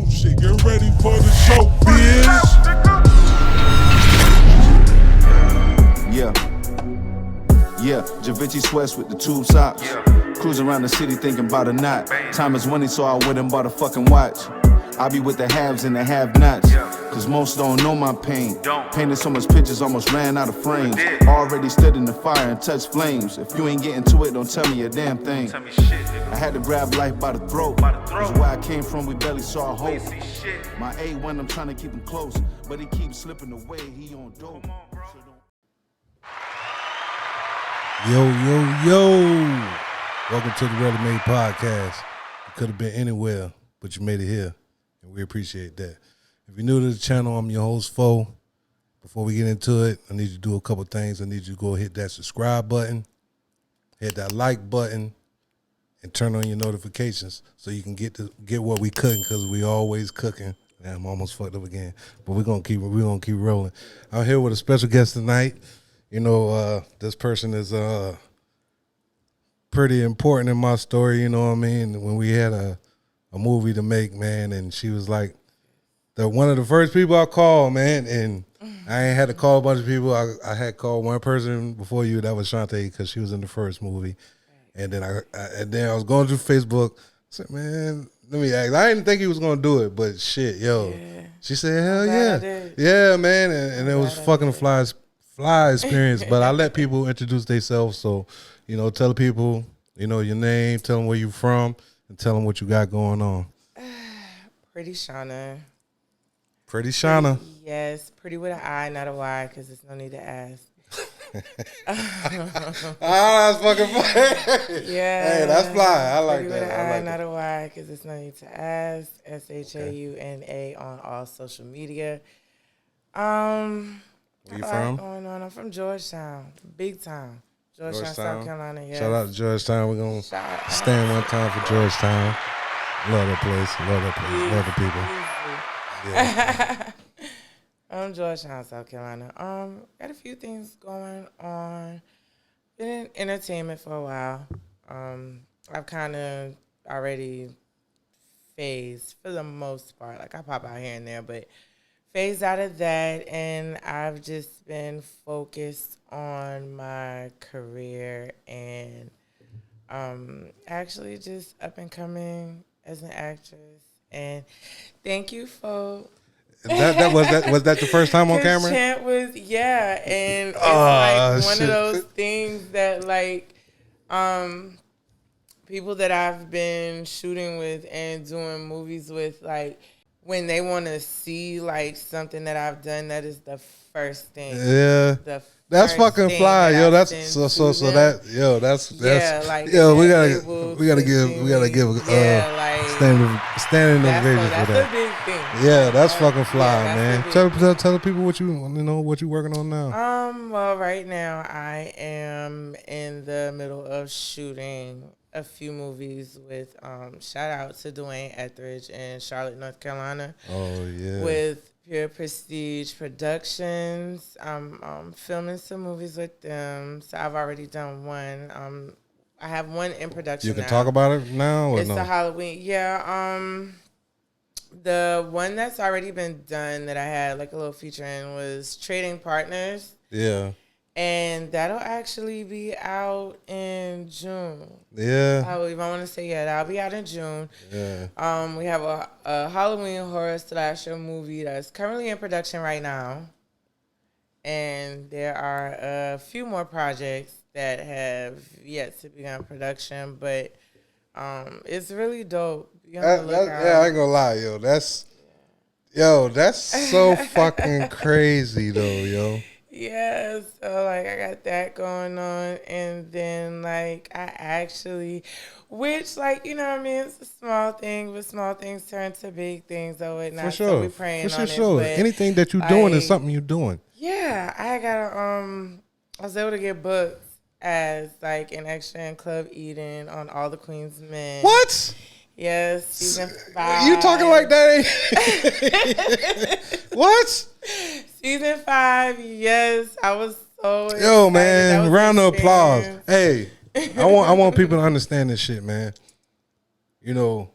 Oh shit, get ready for the show, bitch. Yeah, Javinci sweats with the tube socks. Cruising around the city thinking about a knot. Time is money, so I went and bought a fucking watch. I be with the haves and the have-nots, cause most don't know my pain. Painted so much pictures, almost ran out of frames. Already stood in the fire and touched flames. If you ain't getting to it, don't tell me a damn thing. I had to grab life by the throat. Cause where I came from, we barely saw hope. My A1, I'm trying to keep him close, but he keeps slipping away, he on dope. Yo. Welcome to the Rarely Made Podcast. You could have been anywhere, but you made it here, and we appreciate that. If you're new to the channel, I'm your host, Fo. Before we get into it, I need you to do a couple things. I need you to go hit that subscribe button, hit that like button, and turn on your notifications so you can get what we cooking, because we always cooking. Yeah, I'm almost fucked up again, but we're gonna keep rolling. I'm here with a special guest tonight. You know, this person is pretty important in my story, you know what I mean? When we had a movie to make, man, and she was like one of the first people I called, man, and I ain't had to call a bunch of people. I had called one person before you, that was Shantae, because she was in the first movie. And then I was going through Facebook. I said, man, let me ask. I didn't think he was going to do it, but shit, yo. Yeah. She said, hell yeah. Yeah, man, and it was fucking a fly experience, but I let people introduce themselves. So, you know, tell the people, you know, your name, tell them where you from, and tell them what you got going on. Prettishauna. Prettishauna. Yes, pretty with an I, not a Y, because there's no need to ask. That's fucking funny. Yeah. Hey, that's fly. I like pretty that. With an I like not that. a Y, because there's no need to ask. SHAUNA on all social media. Where you from? Going on. I'm from Georgetown, big town. Georgetown, South Carolina. Yes. Shout out to Georgetown. We're going to stand one time for Georgetown. Love that place. Love the people. Yeah. I'm Georgetown, South Carolina. Got a few things going on. Been in entertainment for a while. I've kind of already phased for the most part. Like I pop out here and there, but phased out of that, and I've just been focused on my career and actually just up and coming as an actress. And thank you for was that the first time on camera? Chant was, yeah, and it's like one of those things that like people that I've been shooting with and doing movies with, like when they want to see like something that I've done, that is the first thing. Yeah. That's fucking fly, yo. That's so that, yo. That's yeah, like yo. We gotta give standing ovation for that. That's a big thing. Yeah, that's fucking fly, man. Tell the people what you working on now. Well, right now I am in the middle of shooting a few movies with shout out to Dwayne Etheridge in Charlotte, North Carolina. Oh yeah. With Pure Prestige Productions. I'm filming some movies with them. So I've already done one. I have one in production. You can now. talk about it now or it's no? the Halloween. Yeah. The one that's already been done that I had like a little feature in was Trading Partners. Yeah. And that'll actually be out in June. Yeah. I believe I want to say, yeah, that'll be out in June. Yeah. We have a Halloween horror slasher movie that's currently in production right now. And there are a few more projects that have yet to begin production, but it's really dope. Yeah, I ain't gonna lie, yo. That's so fucking crazy though, yo. Yeah, so like I got that going on, and then like I actually, which like you know what I mean, it's a small thing, but small things turn to big things or whatnot. For sure, so we praying on sure. it. But anything that you're doing is something you're doing. Yeah, I got I was able to get booked as like an extra in Club Eden on All the Queen's Men. What? Yes, season 5. You talking like that? What? Season 5, yes. I was so excited. Yo, man, round of applause. Hey, I want people to understand this shit, man. You know,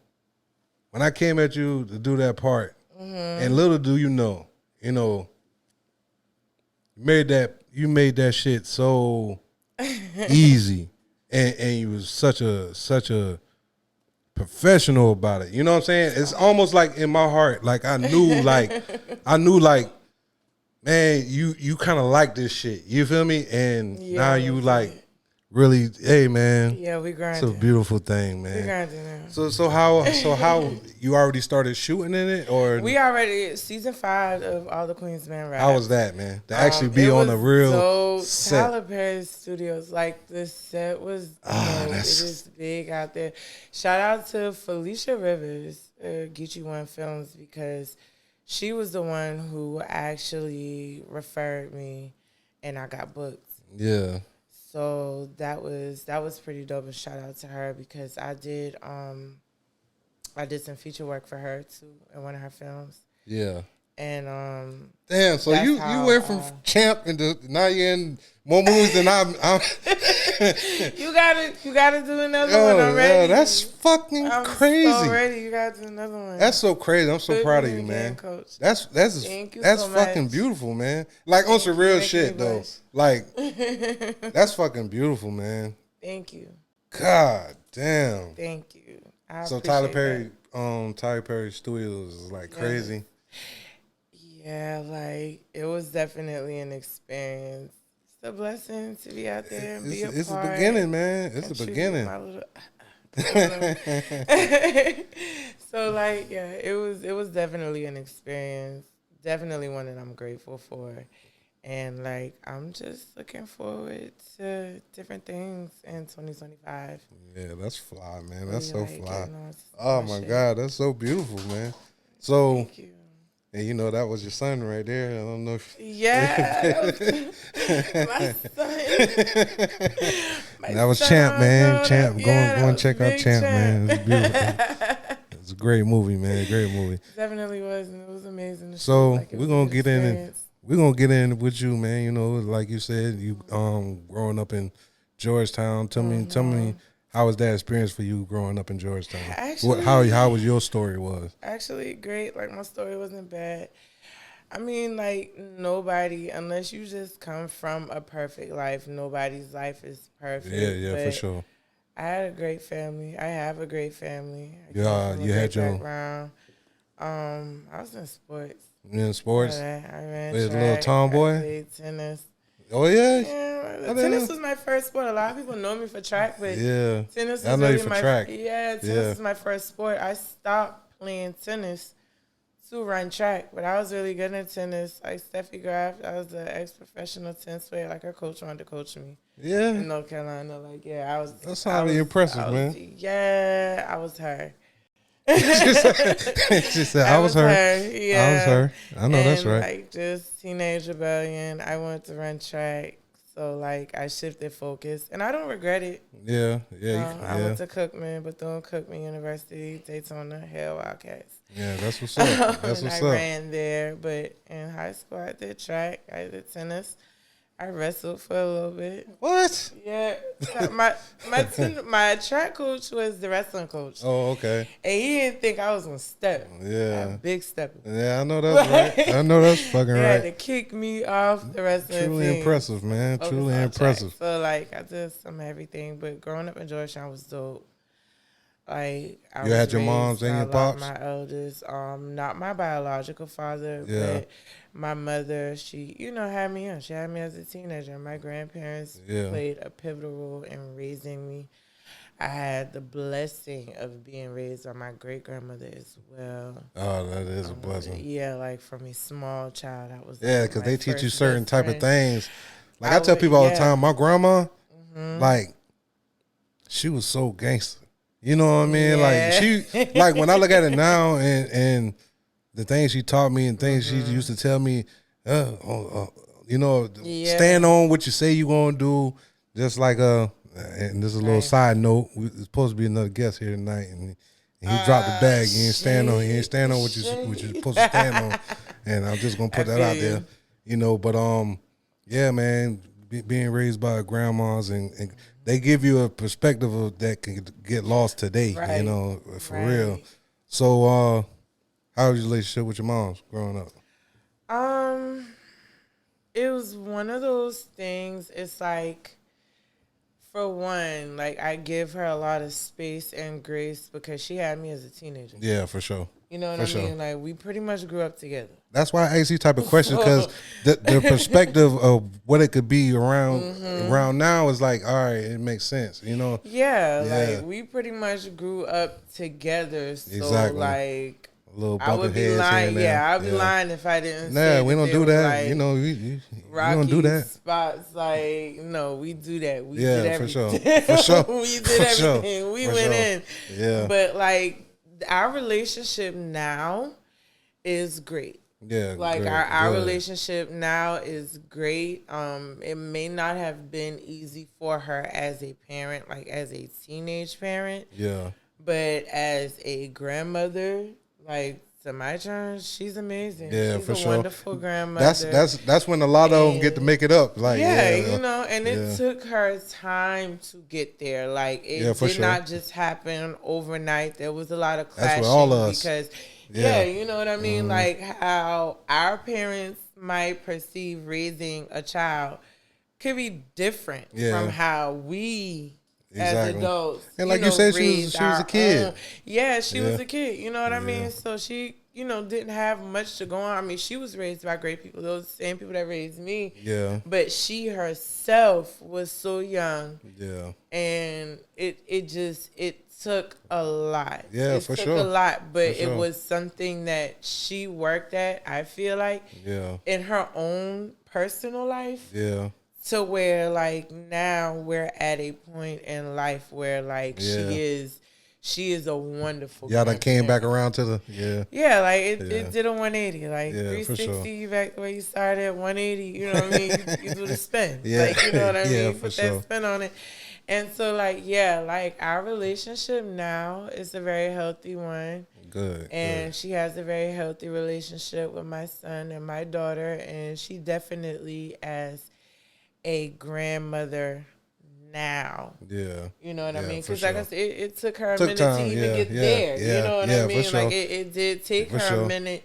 when I came at you to do that part, and little do you know, you made that shit so easy, and you was such a professional about it. You know what I'm saying? It's almost like in my heart, like I knew, man, you kind of like this shit. You feel me? And now you like really, hey man. Yeah, we grinding. It's a beautiful thing, man. We grinding now. So how you already started shooting in it, or we already season 5 of All the Queens Men Rap. how was that, man? To actually be on a real set. Tyler Perry Studios, like the set was it is big out there. Shout out to Felicia Rivers, Geechee One Films, because she was the one who actually referred me, and I got booked. Yeah. So that was pretty dope. And shout out to her because I did some feature work for her too in one of her films. Yeah. And damn, so you went from champ into now you're in more movies than I'm you gotta do another one. I'm ready. That's fucking crazy. I'm so ready. You gotta do another one. That's so crazy. I'm so proud of you, man. Coach. That's so fucking beautiful, man. Like on some real shit though. Like that's fucking beautiful, man. Thank you. God damn. Thank you. So Tyler Perry Studios is like crazy. Yeah, like it was definitely an experience. It's a blessing to be out there and be a part. It's the beginning, man. It's the beginning. So like, yeah, it was definitely an experience. Definitely one that I'm grateful for. And like, I'm just looking forward to different things in 2025. Yeah, that's fly, man. That's so fly. Oh my God, that's so beautiful, man. So, thank you. And that was your son right there. I don't know if my son. That was Champ, man. Champ, go and check out Champ, man. It's beautiful. It's a great movie, man. Great movie. Definitely was, and it was amazing. So we're gonna get in and we're gonna get in with you, man. Like you said, you growing up in Georgetown. Tell me. How was that experience for you growing up in Georgetown? Actually, how was your story was? Actually, great. Like, my story wasn't bad. I mean, like, nobody, unless you just come from a perfect life, nobody's life is perfect. Yeah, for sure. I had a great family. I have a great family. Yeah, you had your background. I was in sports. You in sports? I ran track. A little tomboy? I played tennis. Oh, yeah? Yeah, tennis was my first sport. A lot of people know me for track, but tennis was really my track. Yeah, tennis was my first sport. I stopped playing tennis to run track, but I was really good in tennis. Like Steffi Graf, I was the ex-professional tennis player. Like, her coach wanted to coach me. Yeah. In North Carolina. Like, yeah, I was. That's highly impressive, man. Yeah, I was her. she said, I was her. Yeah. I was her. I know that's right. Like, just teenage rebellion. I wanted to run track. So, like, I shifted focus. And I don't regret it. Yeah. I went to Bethune-Cookman University, Daytona, Hale Wildcats. Yeah, that's what's up. That's what's I up. ran there. But in high school, I did track. I did tennis. I wrestled for a little bit. What? Yeah. My track coach was the wrestling coach. Oh, okay. And he didn't think I was going to step. Yeah. I'm big stepper. Yeah, I know that's right. I know that's fucking right. He had to kick me off the wrestling Truly team. impressive, man. Truly impressive. Track. So, like, I did some everything. But growing up in Georgetown was dope. Like, you had your moms and your pops? My eldest, not my biological father, but my mother, she, had me young. She had me as a teenager. My grandparents played a pivotal role in raising me. I had the blessing of being raised by my great-grandmother as well. Oh, that is a blessing. Yeah, like, from a small child, I was because they teach you certain type of things. Like, I tell people all the time, my grandma, like, she was so gangster. You know what I mean? Yeah. Like, she, like, when I look at it now and the things she taught me and things she used to tell me, stand on what you say you're going to do. Just like, and this is a little side note, there's supposed to be another guest here tonight, and he dropped the bag. You ain't stand on what you're supposed to stand on. And I'm just going to put that out there. But, yeah, man, being raised by grandmas and they give you a perspective of that can get lost today, for real. So, how was your relationship with your moms growing up? It was one of those things. It's like, for one, like I give her a lot of space and grace because she had me as a teenager. Yeah, for sure. You know what For I sure. mean? Like we pretty much grew up together. That's why I ask these type of questions, because the perspective of what it could be around now is like, all right, it makes sense, you know? Yeah, Yeah. like we pretty much grew up together. So Exactly. like A little I bumping would be heads here lying. and there. Yeah, I'd be lying if I didn't. Nah, say we don't they do was, that. like, You know, you rocky don't do that. spots. Like no, we do that. We Yeah, did for everything. sure. For sure. we did For sure. everything. We For went sure. in. Yeah. But like our relationship now is great. Yeah. Like good, our good. relationship now is great. It may not have been easy for her as a parent, like as a teenage parent. Yeah. But as a grandmother, like to my children, she's amazing. Yeah, she's for a sure. wonderful grandmother. That's when a lot of them get to make it up. Like yeah, yeah, you know, and yeah. it took her time to get there. Like it Yeah, for did sure. not just happen overnight. There was a lot of That's clashing with all of us. because Yeah. you know what I mean? Like how our parents might perceive raising a child could be different from how we as Exactly. adults. And like you said, she was raised a our kid. own. Yeah, she was Yeah. a kid. You know what I Yeah. mean? So she, you know, didn't have much to go on. I mean, she was raised by great people, those same people that raised me. Yeah. But she herself was so young, Yeah. and it took a lot. Yeah, it for took sure. a lot, but For sure. it was something that she worked at. I feel like Yeah. in her own personal life, Yeah. to where like now we're at a point in life where like Yeah. she is a wonderful. Y'all done came back grandparent. around to the Yeah, like it Yeah. did a 180, like Yeah, for 360 back the way you started, 180. You know what I mean? You do the spin, Yeah. like you know what I Yeah, mean? for Put sure. that spin on it, and so like yeah, like our relationship now is a very healthy one. good. And she has a very healthy relationship with my son and my daughter, and she definitely as a grandmother now. Yeah. You know what I Yeah, mean? for Because like I sure. said, it took her a Took minute time, to even yeah, get yeah, there. yeah, You know what yeah, I for mean? sure. Like it did take For her sure. a minute.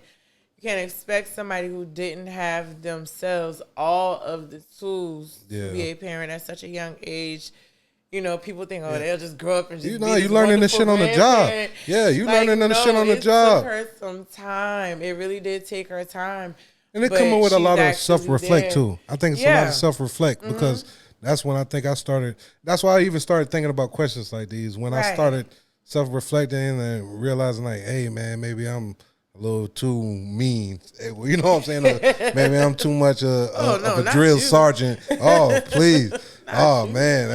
You can't expect somebody who didn't have themselves all of the tools Yeah. to be a parent at such a young age. You know, people think, oh, they'll just grow up and just You be know, this you learning this shit on the wonderful job. grandparent. Yeah, you Like, learning this no, shit on the It job. took her some time. It really did take her time. And it But come up with a she's lot of actually self-reflect there. too. I think it's a lot of self-reflect because that's when I think I started. That's why I even started thinking about questions like these. When I Right. started self-reflecting and realizing like, hey man, maybe I'm a little too mean. You know what I'm saying? Maybe I'm too much no, of a not drill you. sergeant. Oh, please. Oh man.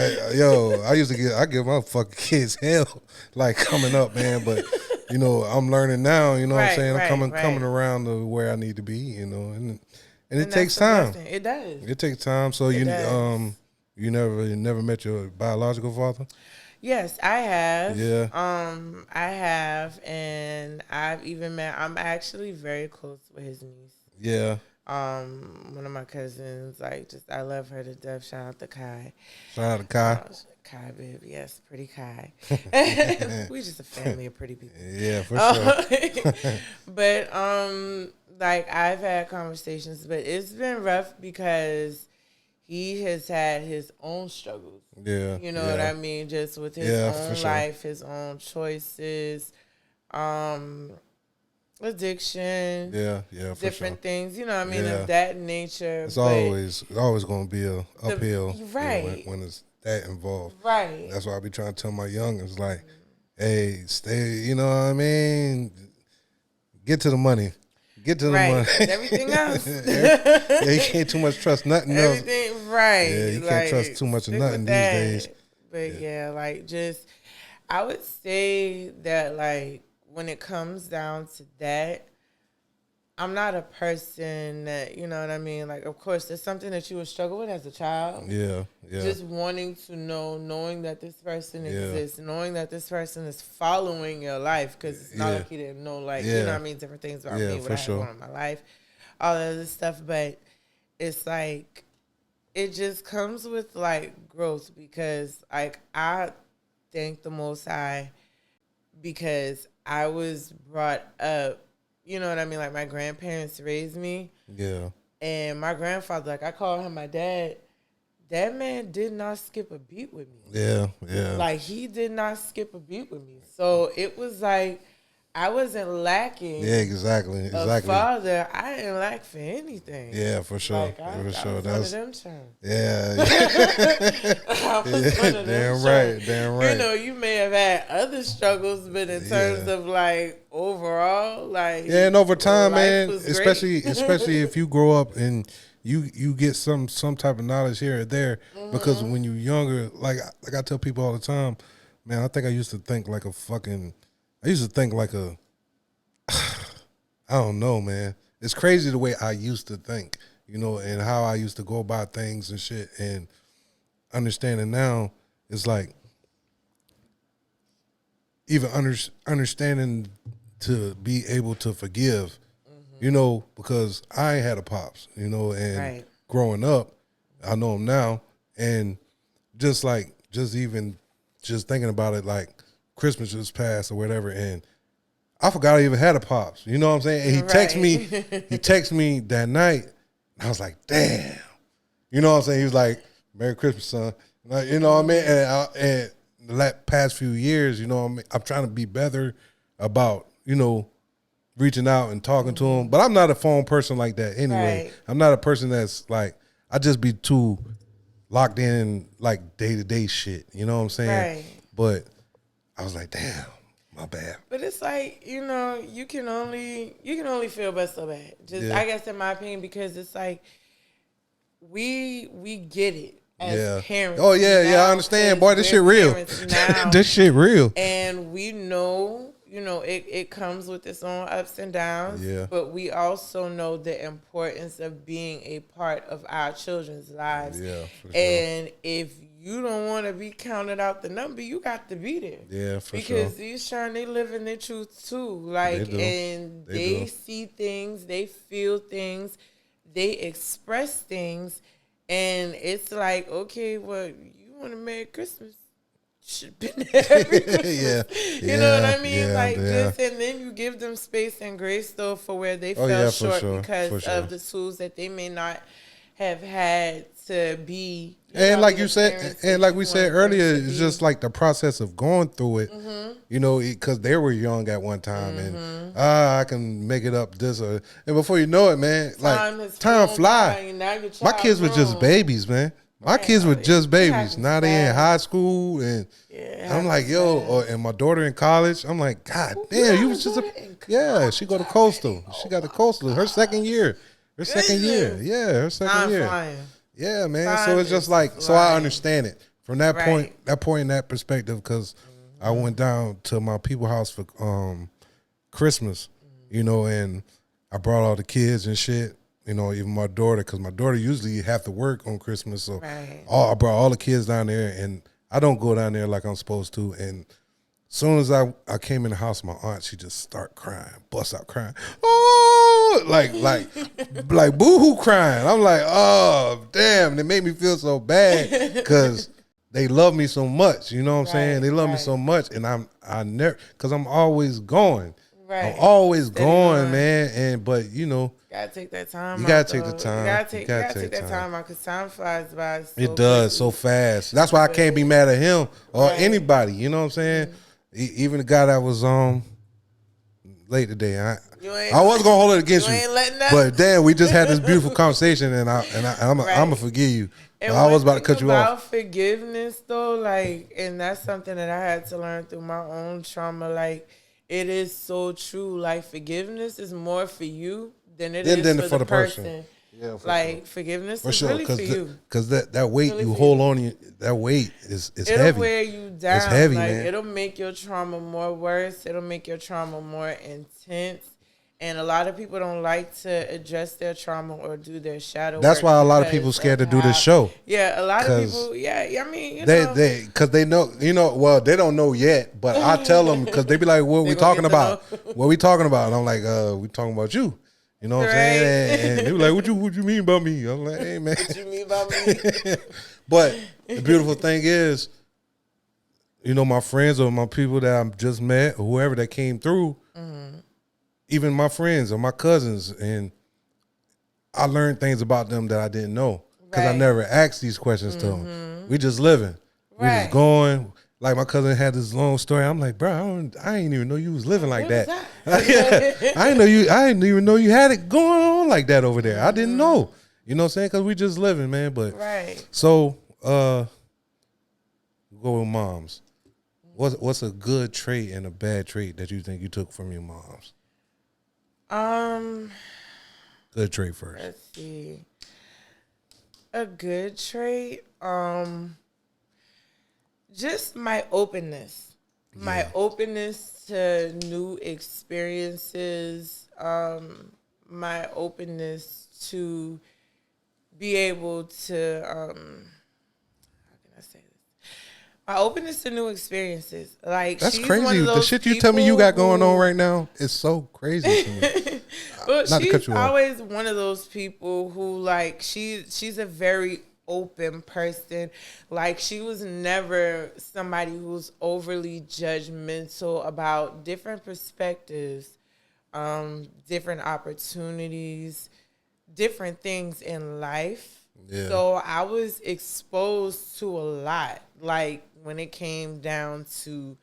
I used to I give my fucking kids hell like coming up, man. But you know, I'm learning now, you know what I'm Right, saying? I'm right, coming right. around to where I need to be, you know, and it And takes that's a time. blessing. It does. It takes time. So you does. you never met your biological father? Yes, I have. Yeah. I have, and I've even met. I'm actually very close with his niece. Yeah. One of my cousins. Like, just I love her to death. Shout out to Kai. Shout out to Kai. Kai, baby, yes, pretty Kai. We just a family of pretty people. Yeah, for sure. But like I've had conversations, but it's been rough because he has had his own struggles. Yeah. You know what I mean? Just with his for own sure. life, his own choices, addiction, Yeah, for different sure. things. You know what I mean? Yeah. Of that nature. It's but- always gonna be a uphill right. when it's that involved. Right. That's why I be trying to tell my youngins like, hey, stay, you know what I mean? Get to the money. Get to the Right. money. Everything else. Yeah, you can't too much trust nothing else. Everything right. Yeah, you can't trust too much of stick nothing with these that. days. But yeah, like just I would say that like when it comes down to that, I'm not a person that, you know what I mean? Like, of course, there's something that you would struggle with as a child. Yeah. Just wanting to know, knowing that this person Yeah. exists, knowing that this person is following your life, because it's not Yeah. like you didn't know, like, you Yeah. know what I mean, different things about Yeah, me, for what I have sure. going on in my life, all of this stuff. But it's like, it just comes with, like, growth because, like, I thank the Most High because I was brought up, you know what I mean? Like my grandparents raised me. Yeah. And my grandfather, like I call him my dad. That man did not skip a beat with me. Yeah, yeah. Like he did not skip a beat with me. So it was like I wasn't lacking. Yeah, exactly. A father, I didn't lack for anything. Yeah, for sure. Like I for was sure. one of them churns. Yeah. I was one of them damn churns. right. Damn right. You know, you may have had other struggles, but in terms of like overall, like and over time, man, was especially if you grow up and you get some type of knowledge here or there, because when you're younger, like I tell people all the time, man, I think I used to think like a I don't know, man. It's crazy the way I used to think, you know, and how I used to go about things and shit. And understanding now is like even understanding to be able to forgive, you know, because I ain't had a pops, you know, and growing up, I know him now. And just thinking about it, like Christmas just passed or whatever, and I forgot I even had a pops. You know what I'm saying? And he texted me that night, and I was like, damn. You know what I'm saying? He was like, Merry Christmas, son. Like, you know what I mean? And the past few years, you know what I mean? I'm trying to be better about, you know, reaching out and talking to him. But I'm not a phone person like that anyway. Right. I'm not a person that's like, I just be too locked in like day-to-day shit. You know what I'm saying? Right. But I was like, damn. My bad. But it's like, you know, you can only feel but so bad. Just I guess in my opinion, because it's like we get it as parents. Oh yeah, I understand. Boy, this shit real. This shit real. And we know, you know, it comes with its own ups and downs. Yeah. But we also know the importance of being a part of our children's lives. Yeah. For sure. And if you don't want to be counted out the number, you got to be there. Yeah, for sure. Because these Sean, they live in their truth too. Like, and they see things, they feel things, they express things, and it's like, okay, well, you want to Merry Christmas? Should have been there every Christmas. You know what I mean? Just, and then you give them space and grace though for where they fell short because of the tools that they may not have had to be. And like you said, and like we said earlier, it's just like the process of going through it, you know, because they were young at one time, and I can make it up this or, and before you know it, man, like time fly. My kids were just babies, man. My kids were just babies. Now they in high school, and I'm like, yo, and my daughter in college. I'm like, God damn, you was just she go to Coastal. She got the Coastal. Her second year. Her second year. Yeah, her second year. Flying. Yeah, man. So it's just like, so I understand it from that point, in that perspective, because I went down to my people's house for Christmas, you know, and I brought all the kids and shit, you know, even my daughter, because my daughter usually have to work on Christmas. So I brought all the kids down there, and I don't go down there like I'm supposed to. And as soon as I came in the house, my aunt, she just start crying, bust out crying. Oh, like boo-hoo crying. I'm like, oh, damn. They made me feel so bad because they love me so much. You know what I'm saying? They love me so much. And I never, because I'm always going. I'm always going, man. But, you know. Gotta take that time. You gotta take the time. You gotta take that time out because time flies by. It does so fast. That's why I can't be mad at him or anybody. You know what I'm saying? Even the guy that was late today, I was gonna hold it against you, but damn, we just had this beautiful conversation, and I'm gonna forgive you. And I was about to cut you off. About forgiveness, though, like, and that's something that I had to learn through my own trauma. Like, it is so true. Like, forgiveness is more for you than it is for the person. Yeah, like forgiveness is really for you. Because that weight really you hold on, that weight is heavy. It'll wear you down. It's heavy, like, man. It'll make your trauma more worse. It'll make your trauma more intense. And a lot of people don't like to address their trauma or do their shadow. That's why a lot of people scared to do this show. Yeah, a lot of people. Yeah, I mean, you know, because they know, you know. Well, they don't know yet, but I tell them because they be like, "What we talking about? What we talking about?" And I'm like, "We talking about you." You know what I'm saying? And they were like, what you mean about me? I'm like, hey, man. What you mean about me? But the beautiful thing is, you know, my friends or my people that I just met or whoever that came through, even my friends or my cousins, and I learned things about them that I didn't know because I Right. never asked these questions to them. We just living. We just Right. going. Like my cousin had this long story. I'm like, bro, I didn't even know you was living like What that. was I didn't know you. I didn't even know you had it going on like that over there. I didn't know. You know what I'm saying? Because we just living, man. But Right. so, go with moms. What's a good trait and a bad trait that you think you took from your moms? Good trait first. Let's see. A good trait. Just my openness. My openness to new experiences. My openness to be able to how can I say this? My openness to new experiences. Like That's she's crazy. one of The those shit you tell me you got going on who- right now is so crazy to me. But Not to cut she's you off. always one of those people who like she's a very open person. Like she was never somebody who's overly judgmental about different perspectives, different opportunities, different things in life. Yeah. So I was exposed to a lot. Like when it came down to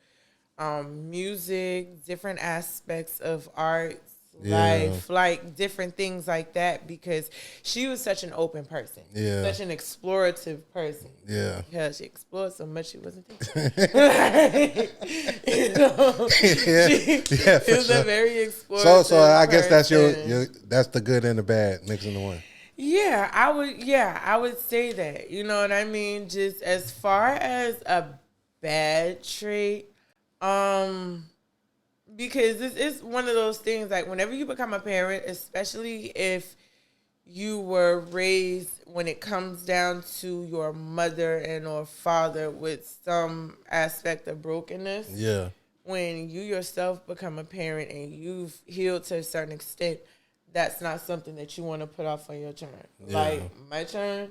music, different aspects of art, life, like different things like that, because she was such an open person, such an explorative person. Yeah. Yeah, she explored so much she wasn't thinking. You know, she for was sure. a very explorative. So I guess that's person. your that's the good and the bad mixed into one. Yeah, I would say that. You know what I mean? Just as far as a bad trait, because this is one of those things, like whenever you become a parent, especially if you were raised, when it comes down to your mother and or father with some aspect of brokenness, Yeah. when you yourself become a parent and you've healed to a certain extent, that's not something that you want to put off on your turn. Yeah. Like my turn,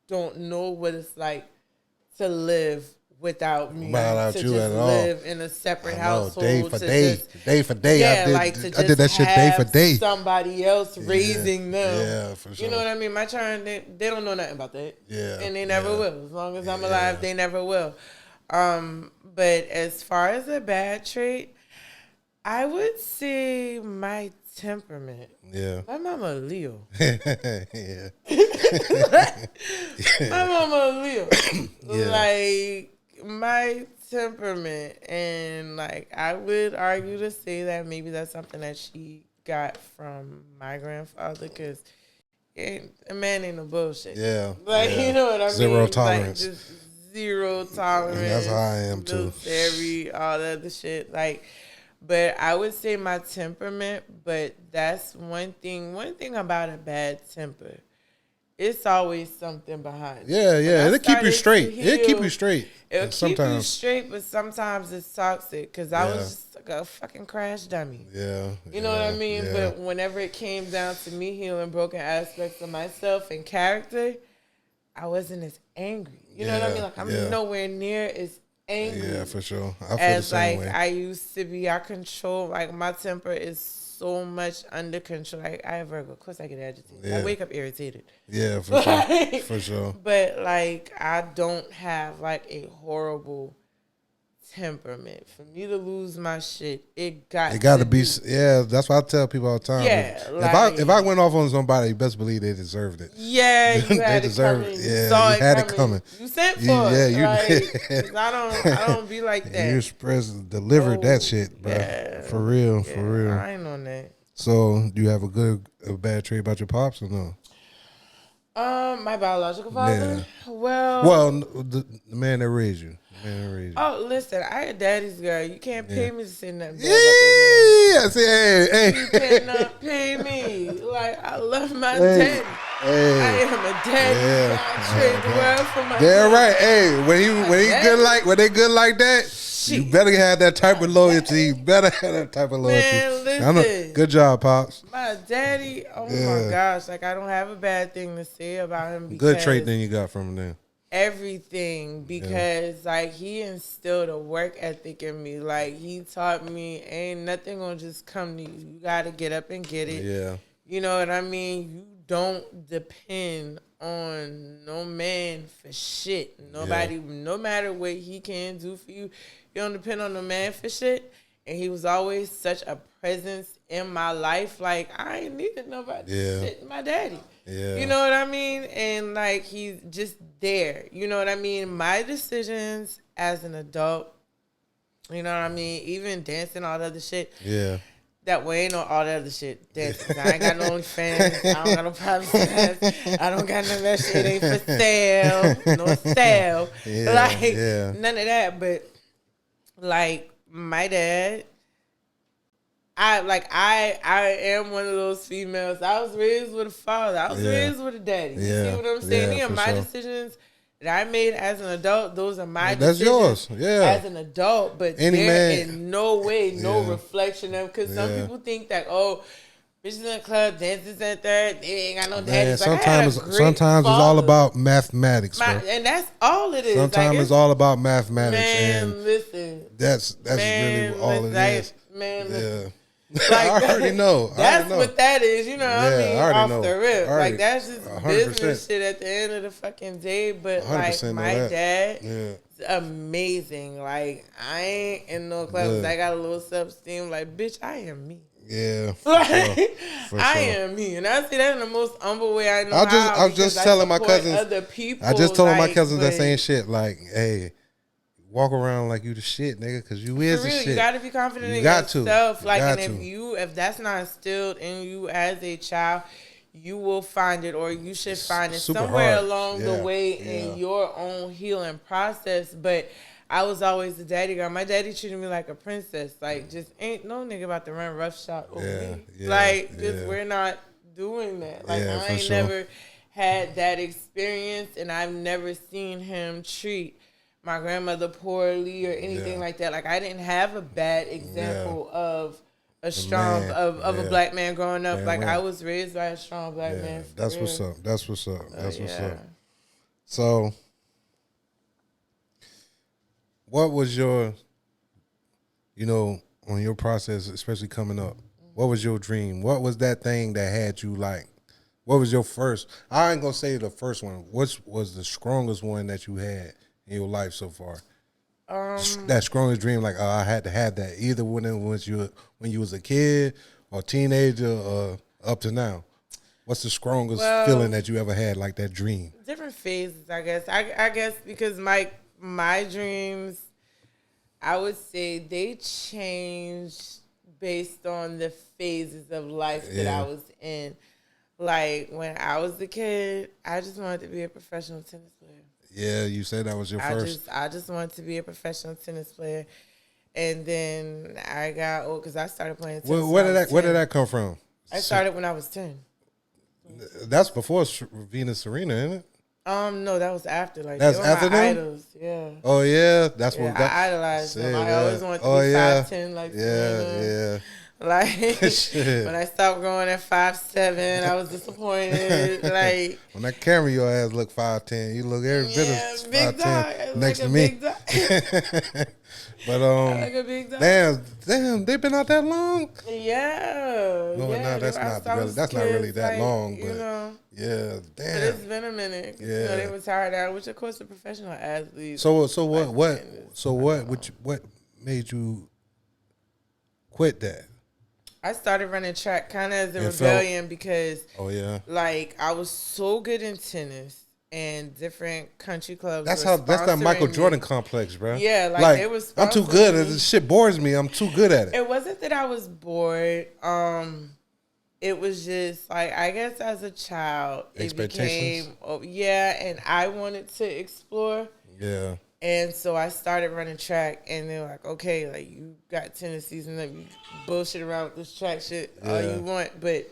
don't know what it's like to live without me, Without to you just at all. live in a separate household, day for to day, just, day for day. yeah, I just did that shit day for have day. somebody else raising them. Yeah, for sure. You know what I mean? My turn, they don't know nothing about that. Yeah, And they never yeah. will. As long as I'm alive, they never will. But as far as a bad trait, I would say my temperament. Yeah. My mama a Leo. Yeah. My mama a Leo. Yeah. Like my temperament, and like I would argue to say that maybe that's something that she got from my grandfather, because a man ain't no bullshit. Yeah. Like yeah. you know what I mean? Zero tolerance. Like just zero tolerance. That's how I am, too. Military, all that other shit. Like, but I would say my temperament. But that's one thing. One thing about a bad temper, it's always something behind it. Yeah, yeah. When I It'll keep you started straight. to It'll keep heal, you straight. It'll And keep you sometimes, straight, but sometimes it's toxic, because I Yeah. was just like a fucking crash dummy. yeah. You know what I mean? Yeah. But whenever it came down to me healing broken aspects of myself and character, I wasn't as angry. You know what I Yeah, mean? Like I'm yeah. nowhere near as angry Yeah, for sure. I feel the as same like way. I used to be. I control, like my temper is so much under control. Like I have Virgo, of course I get agitated. Yeah. I wake up irritated. Yeah, for sure. Like, For sure. But like I don't have like a horrible temperament. For me to lose my shit, it got to be. Yeah, that's what I tell people all the time. Yeah, if I went off on somebody, you best believe they deserved it. Yeah, you They had it deserve coming. it. You Yeah, saw you it had it coming. coming. You sent for Yeah, it. you like, did. 'cause I don't be like that. You express delivered that shit, bro. yeah. For real, Yeah, for real. I ain't on that. So, do you have a bad trait about your pops or no? My biological father. Well, Well, the man that raised you. The man that raised you. oh, listen, I a daddy's girl. You can't pay me to say nothing bad about that Yeah, see, hey, man. You hey. cannot pay me. Like I love my Hey, daddy. hey. I am a daddy. Yeah. I trade the world for my They're daddy. right. Hey, when he daddy. good like when they good like that, you Shit. better have that type of loyalty. You better have that type of loyalty. Man, I know. listen. Good job, pops. My daddy, oh Yeah. my gosh, like I don't have a bad thing to say about him. Good Because trait then you got from him then. everything because like he instilled a work ethic in me. Like he taught me ain't nothing gonna just come to you. You gotta get up and get it. Yeah. You know what I mean? You don't depend on no man for shit. Nobody, no matter what he can do for you, you don't depend on no man for shit. And he was always such a presence in my life. Like I ain't needed nobody. Shit, my daddy. Yeah. You know what I mean? And like he's just there. You know what I mean? My decisions as an adult, you know what I mean? Even dancing, all the other shit. Yeah. That way ain't no all that other shit. Dancing. I ain't got no OnlyFans. I don't got no problems with that. I don't got none of that shit. Ain't for sale. No sale. None of that. But like my dad, I am one of those females. I was raised with a father. I was raised with a daddy. You see what I'm saying? Yeah, my decisions that I made as an adult, those are my that's decisions. Yours. Yeah. As an adult, but in no way, no reflection of, because some people think that, bitches in the club, dancers at third, they ain't got no daddies. Sometimes it's all about mathematics, bro. And that's all it is. Sometimes it's all about mathematics. Man, listen. That's really all it is. Man, listen. Like, I already know. That's what that is. You know what I mean? Off know. the rip. Like, that's just 100%. Business shit at the end of the fucking day. But, like, my dad is amazing. Like, I ain't in no clubs. I got a little self-esteem. Like, bitch, I am me. Yeah. I am me. And I see that in the most humble way I know I was just telling my cousins. Other people, I just told my cousins that same shit. Like, hey, walk around like you the shit, nigga, because you is the shit. You got to be confident in yourself. Like, and if that's not instilled in you as a child, you will find it, or you should find it somewhere along the way in your own healing process. But I was always the daddy girl. My daddy treated me like a princess. Like, just ain't no nigga about to run roughshod over me. We're not doing that. Like, I ain't never had that experience, and I've never seen him treat my grandmother poorly or anything like that. Like, I didn't have a bad example of a strong of a black man growing up. Man, I was raised by a strong black man. That's what's up. That's what's up. That's what's up. So, what was your, on your process, especially coming up, what was your dream? What was that thing that had you like? What was your first? I ain't gonna say the first one. What was the strongest one that you had in your life so far? That strongest dream, like I had to have that, either when you was a kid or teenager or up to now. What's the strongest feeling that you ever had, like that dream? Different phases, I guess. I guess because my dreams, I would say they changed based on the phases of life that I was in. Like, when I was a kid, I just wanted to be a professional tennis player. Yeah, you said that was your first. I just wanted to be a professional tennis player, and then I got old because I started playing tennis. Where did that come from? I started when I was 10. That's before Venus Serena, isn't it? No, that was after. Like, that's after my them. Idols, yeah. Oh yeah, that's what I idolized them. I always wanted to be 5'10", like Serena. Like, when I stopped growing at 5'7", I was disappointed. Like, when that camera your ass look 5'10", you look every bit of 5'10" next to me. But like a big dog. Damn, they been out that long? Yeah. No, that's not really that like, long, but yeah, damn. But it's been a minute. Yeah, they retired out, which of course the professional athletes. So what made you quit that? I started running track kind of as a rebellion because, like, I was so good in tennis and different country clubs. That's that Michael Jordan complex, bro. Yeah, like it was. I'm too good. This shit bores me. I'm too good at it. It wasn't that I was bored. It was just like, I guess as a child, it became and I wanted to explore. Yeah. And so I started running track, and they're like, okay, like, you got tennis season, let me bullshit around with this track shit all you want, but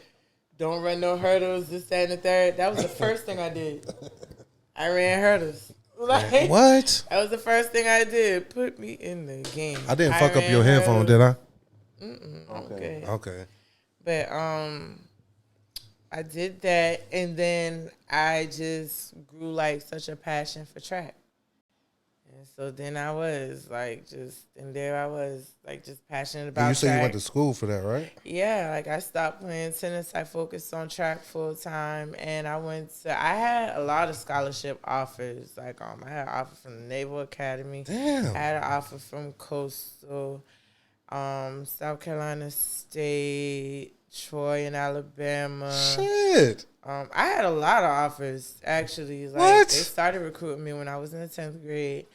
don't run no hurdles, this, that, and the third. That was the first thing I did. I ran hurdles. Like, what? That was the first thing I did. Put me in the game. I didn't fuck up your headphone, did I? Okay. Okay. But I did that, and then I just grew like such a passion for track. And so then I was like, and there I was, like, just passionate about And you said track. you went to school for that, right? Yeah, like I stopped playing tennis. I focused on track full time, and I had a lot of scholarship offers. Like, I had an offer from the Naval Academy. Damn. I had an offer from Coastal, South Carolina State, Troy in Alabama. Shit. I had a lot of offers, actually. Like, What? they started recruiting me when I was in the 10th grade.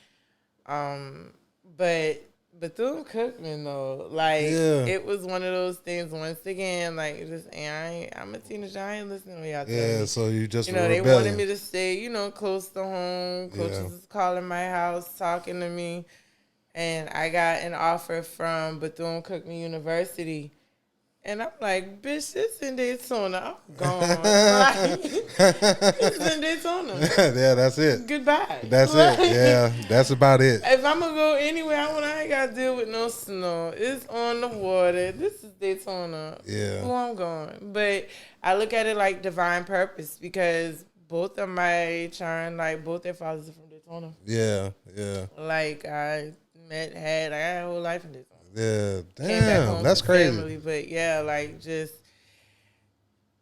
But Bethune-Cookman, though, like, it was one of those things, once again, like, I'm a teenager, I ain't listening to what y'all tell me. Yeah, so you just They wanted me to stay, close to home. Coaches was calling my house, talking to me. And I got an offer from Bethune-Cookman University. And I'm like, bitch, this in Daytona. I'm gone. Like, it's in Daytona. Yeah, that's it. Goodbye. That's it. Yeah, that's about it. If I'm going to go anywhere, I ain't got to deal with no snow. It's on the water. This is Daytona. Yeah. Who I'm going. But I look at it like divine purpose, because both of my both their fathers are from Daytona. Yeah, yeah. Like, I had a whole life in Daytona. Yeah, Came back home damn, that's to crazy. family, but yeah, like, just,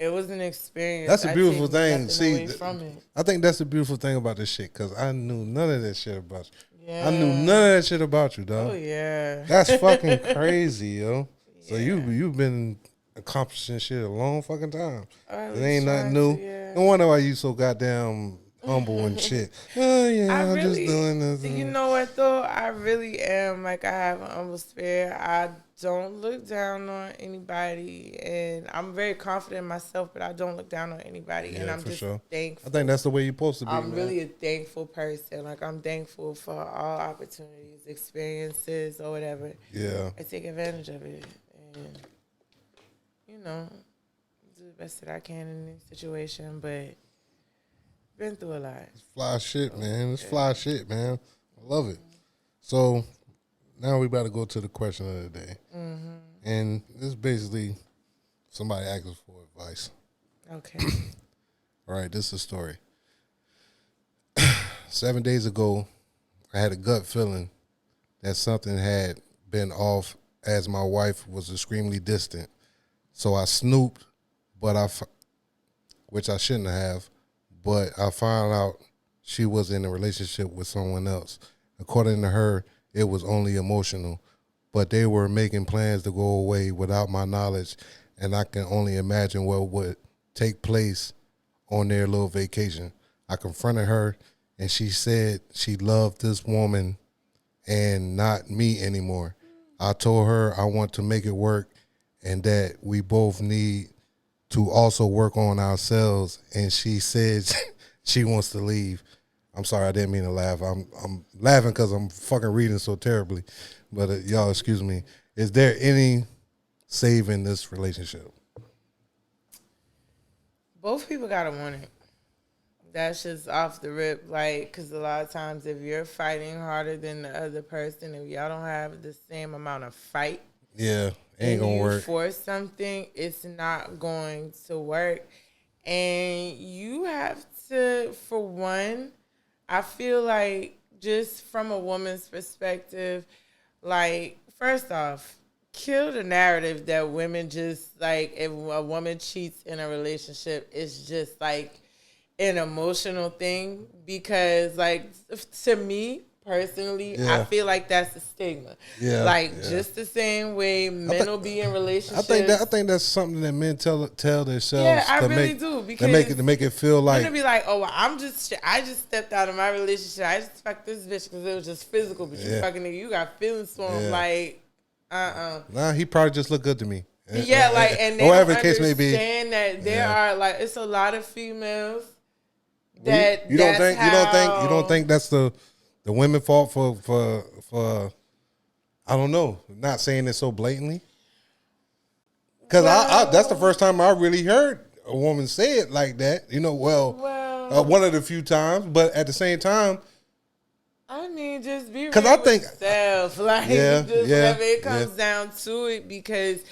it was an experience. That's a beautiful thing. Nothing See, away from it. I think that's the beautiful thing about this shit, because I knew none of that shit about you. Yeah. I knew none of that shit about you, dog. Oh yeah. That's fucking crazy, yo. So you've been accomplishing shit a long fucking time. It ain't nothing new. No wonder why you so goddamn humble and shit. Oh yeah, I'm just doing this. You know what though? I really am, like, I have an humble spirit. I don't look down on anybody, and I'm very confident in myself, but I don't look down on anybody. Yeah, and I'm for just sure. thankful. I think that's the way you're supposed to be. I'm man. really a thankful person. Like, I'm thankful for all opportunities, experiences, or whatever. Yeah. I take advantage of it, and do the best that I can in this situation. But been through a lot. It's fly shit, man. It's fly shit, man. I love it. So now we about to go to the question of the day. Mm-hmm. And this is basically somebody asking for advice. Okay. All right, this is a story. 7 days ago, I had a gut feeling that something had been off, as my wife was extremely distant. So I snooped, which I shouldn't have. But I found out she was in a relationship with someone else. According to her, it was only emotional. But they were making plans to go away without my knowledge, and I can only imagine what would take place on their little vacation. I confronted her, and she said she loved this woman and not me anymore. I told her I want to make it work and that we both need to also work on ourselves, and she said she wants to leave. I'm sorry, I didn't mean to laugh. I'm laughing because I'm fucking reading so terribly. But y'all, excuse me. Is there any saving this relationship? Both people gotta want it. That's just off the rip. Like, because a lot of times if you're fighting harder than the other person, if y'all don't have the same amount of fight, yeah, ain't gonna work. Force something, it's not going to work. And you have to, for one, I feel like, just from a woman's perspective, like, first off, kill the narrative that women just, like, if a woman cheats in a relationship, it's just like an emotional thing. Because, like, to me personally, I feel like that's a stigma. Yeah, like, just the same way men will be in relationships. I think that's something that men tell themselves. Yeah, I really do, because to make it feel like men be like, oh, well, I just stepped out of my relationship. I just fucked this bitch because it was just physical. But you fucking nigga, you got feelings for him. Like, Nah, he probably just looked good to me. Yeah, like, and they whatever don't the case may be. understand that there are, like, it's a lot of females that you don't think that's the women fault for I don't know, not saying it so blatantly. Because that's the first time I really heard a woman say it like that. One of the few times, but at the same time, I mean, just be real with yourself. Like, whenever it comes down to it, because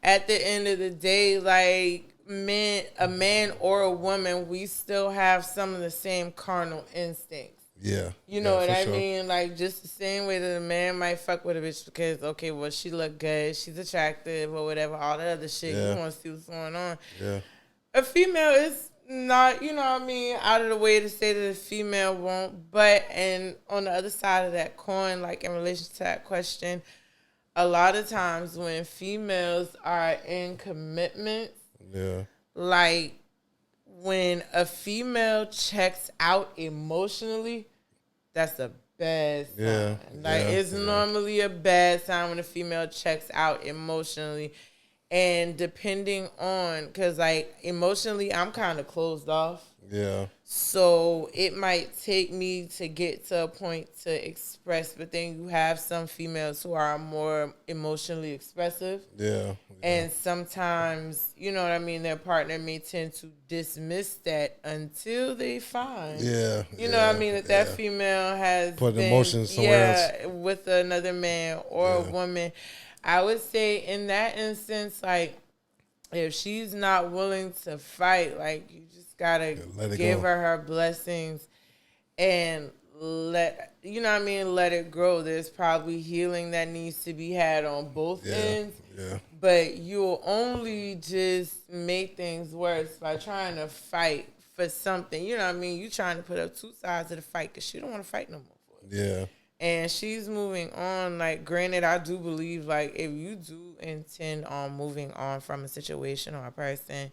at the end of the day, like, a man or a woman, we still have some of the same carnal instincts. Yeah. You know what I sure. mean? Like, just the same way that a man might fuck with a bitch because, okay, well, she look good, she's attractive, or whatever, all that other shit. Yeah. You want to see what's going on. Yeah. A female is not, you know what I mean, out of the way to say that a female won't. But, and on the other side of that coin, like in relation to that question, a lot of times when females are in commitment, Yeah. like when a female checks out emotionally, that's a bad sign. Yeah, Like yeah, it's normally a bad sign when a female checks out emotionally. And depending on, because like emotionally, I'm kind of closed off. Yeah. So it might take me to get to a point to express, but then you have some females who are more emotionally expressive. Yeah. And sometimes, you know what I mean, their partner may tend to dismiss that until they find, you know what I mean, that female has put been, emotions somewhere else with another man or a woman. I would say in that instance, like, if she's not willing to fight, like, you just gotta give her blessings and let it grow. There's probably healing that needs to be had on both ends. Yeah. But you'll only just make things worse by trying to fight for something. You know what I mean? You trying to put up two sides of the fight because she don't want to fight no more for it. Yeah. And she's moving on. Like, granted, I do believe, like, if you do intend on moving on from a situation or a person,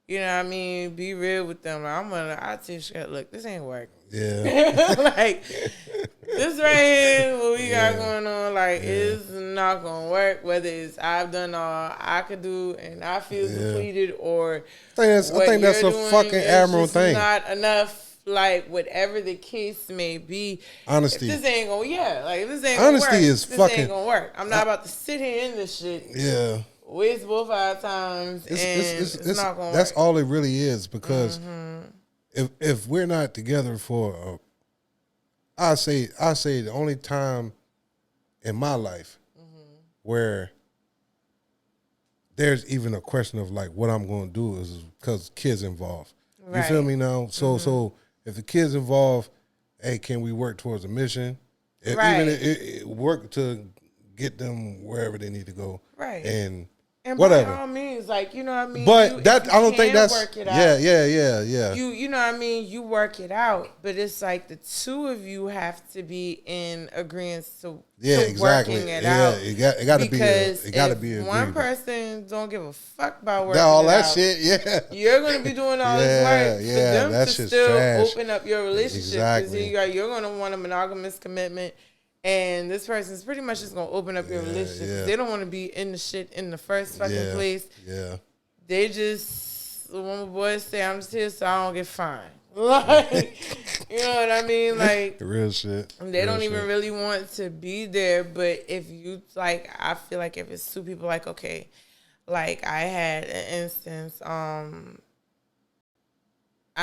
you know what I mean, be real with them. Like, I'll tell you, look, this ain't working. Yeah. Like, this right here, what we got going on, like, it's not going to work, whether it's I've done all I could do and I feel depleted, or I think that's a fucking admirable thing. Not enough. Like, whatever the case may be, honesty. If this ain't gonna, if this ain't honesty gonna work, is this fucking. Ain't gonna work. I'm not about to sit here in this shit. Yeah. Waste both our times, it's not gonna work. That's all it really is, because if we're not together for, I say the only time in my life where there's even a question of like what I'm going to do is because kids involved. Right. You feel me now? So if the kids involved, hey, can we work towards a mission? Right. Even it work to get them wherever they need to go. Right. And whatever. By all means, like, you know what I mean? But I don't think that's work it out. Yeah. You know what I mean? You work it out, but it's like the two of you have to be in agreement to working it out. It got to be. It got to be. One person don't give a fuck about working all that out, shit. Yeah, you're gonna be doing all this work for them that's to just still trash. open up your relationship. Exactly. You're gonna want a monogamous commitment. And this person's pretty much just gonna open up your relationship. Yeah. They don't want to be in the shit in the first fucking place. Yeah. They just, when my boys say, I'm just here so I don't get fined. Like, you know what I mean? Like, real shit. They don't even really want to be there. But if you, like, I feel like if it's two people, like, okay, like I had an instance, I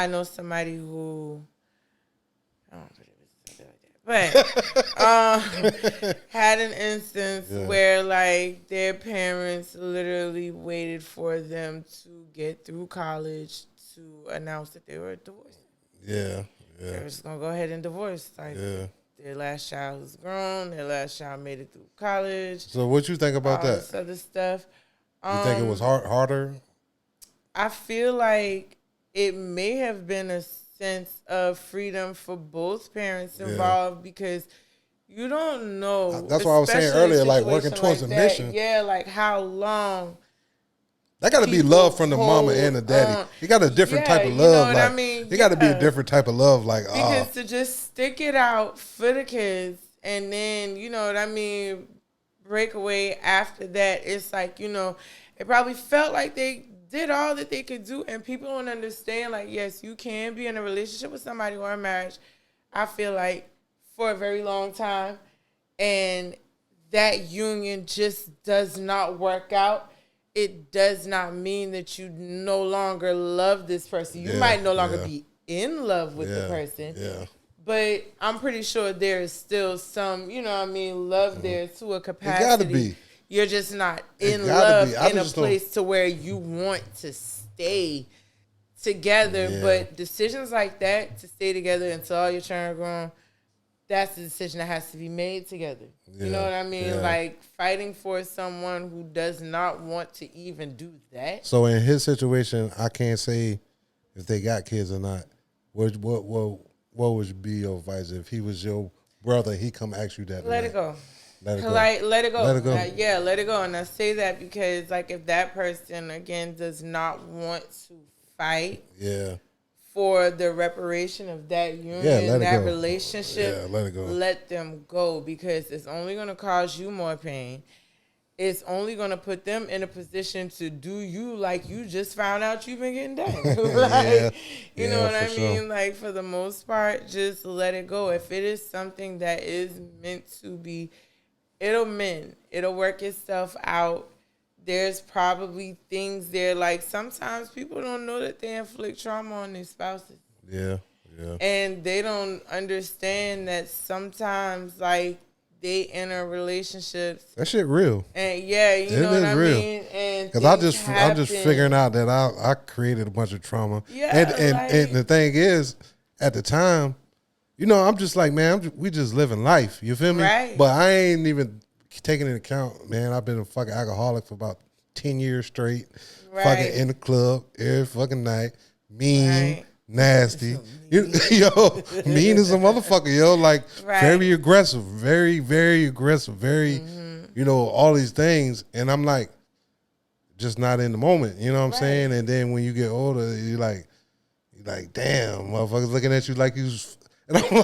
know somebody who, I don't know, but had an instance where like their parents literally waited for them to get through college to announce that they were divorced. Yeah. They were just gonna go ahead and divorce. Like their last child was grown, their last child made it through college. So what you think about that? This other stuff. You think it was harder? I feel like it may have been a sense of freedom for both parents involved because you don't know. That's what I was saying earlier, like working towards like a mission. Yeah, like how long. That got to be love from the mama and the daddy. You got a different type of love. You know what like, I mean? It got to be a different type of love. Like, because to just stick it out for the kids and then, you know what I mean, break away after that, it's like, you know, it probably felt like they did all that they could do, and people don't understand, like, yes, you can be in a relationship with somebody or a marriage, I feel like, for a very long time, and that union just does not work out. It does not mean that you no longer love this person. You might no longer be in love with the person, but I'm pretty sure there is still some, you know what I mean, love there to a capacity. It gotta be. You're just not in love in a place to where you want to stay. stay together. Yeah. But decisions like that, to stay together until all your children are grown, that's the decision that has to be made together. You know what I mean? Yeah. Like, fighting for someone who does not want to even do that. So in his situation, I can't say if they got kids or not. What would be your advice if he was your brother? He come ask you that. Let it go. Let it go. Like, let it go. Let it go. Yeah, let it go. And I say that because, like, if that person, again, does not want to fight for the reparation of that union, that relationship, let it go. Let them go, because it's only going to cause you more pain. It's only going to put them in a position to do you like you just found out you've been getting done. Like, you know what I mean? Sure. Like, for the most part, just let it go. If it is something that is meant to be, it'll mend. It'll work itself out. There's probably things there. Like, sometimes people don't know that they inflict trauma on their spouses. Yeah. And they don't understand that sometimes, like, they enter relationships. That shit real. And you know what I mean? And because I'm just figuring out that I created a bunch of trauma. Yeah. And the thing is, at the time, you know, I'm just like, man, we just living life. You feel me? Right. But I ain't even taking into account, man, I've been a fucking alcoholic for about 10 years straight. Right. Fucking in the club every fucking night. Mean. Nasty, yo, mean as a motherfucker, yo. Like, very aggressive, very, very aggressive, very, you know, all these things. And I'm like, just not in the moment, you know what I'm saying? And then when you get older, you're like, damn, motherfuckers looking at you like you. And I'm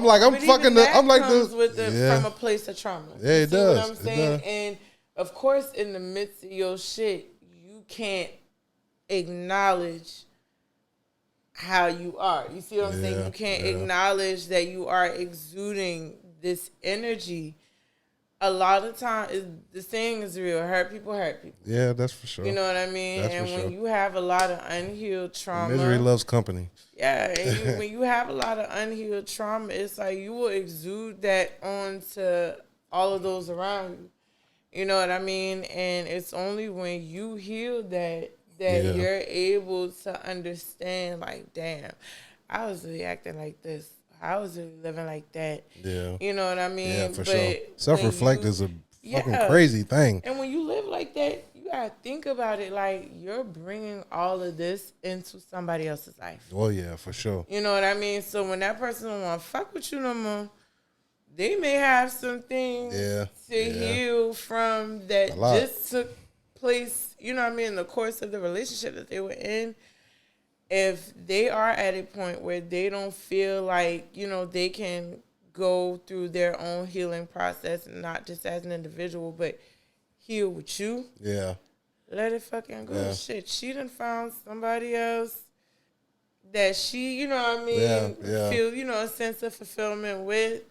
like, I'm but fucking. I'm like this from a place of trauma. Yeah, it does. What I'm saying, and of course, in the midst of your shit, you can't acknowledge how you are. You see what I'm saying? You can't acknowledge that you are exuding this energy. A lot of times, the saying is real. Hurt people hurt people. Yeah, that's for sure. You know what I mean? That's and for when sure. you have a lot of unhealed trauma. Misery loves company. Yeah, and when you have a lot of unhealed trauma, it's like you will exude that onto all of those around you. You know what I mean? And it's only when you heal that you're able to understand, like, damn, I was really acting like this. I was really living like that. Yeah. You know what I mean? Yeah, for sure. Self-reflect is a fucking crazy thing. And when you live like that, you got to think about it like you're bringing all of this into somebody else's life. Oh, yeah, for sure. You know what I mean? So when that person don't want to fuck with you no more, they may have some things to heal from that just took place, you know what I mean, in the course of the relationship that they were in. If they are at a point where they don't feel like, you know, they can go through their own healing process, not just as an individual, but heal with you. Yeah. Let it fucking go. Yeah. Shit, she done found somebody else that she, you know what I mean, feel, you know, a sense of fulfillment with.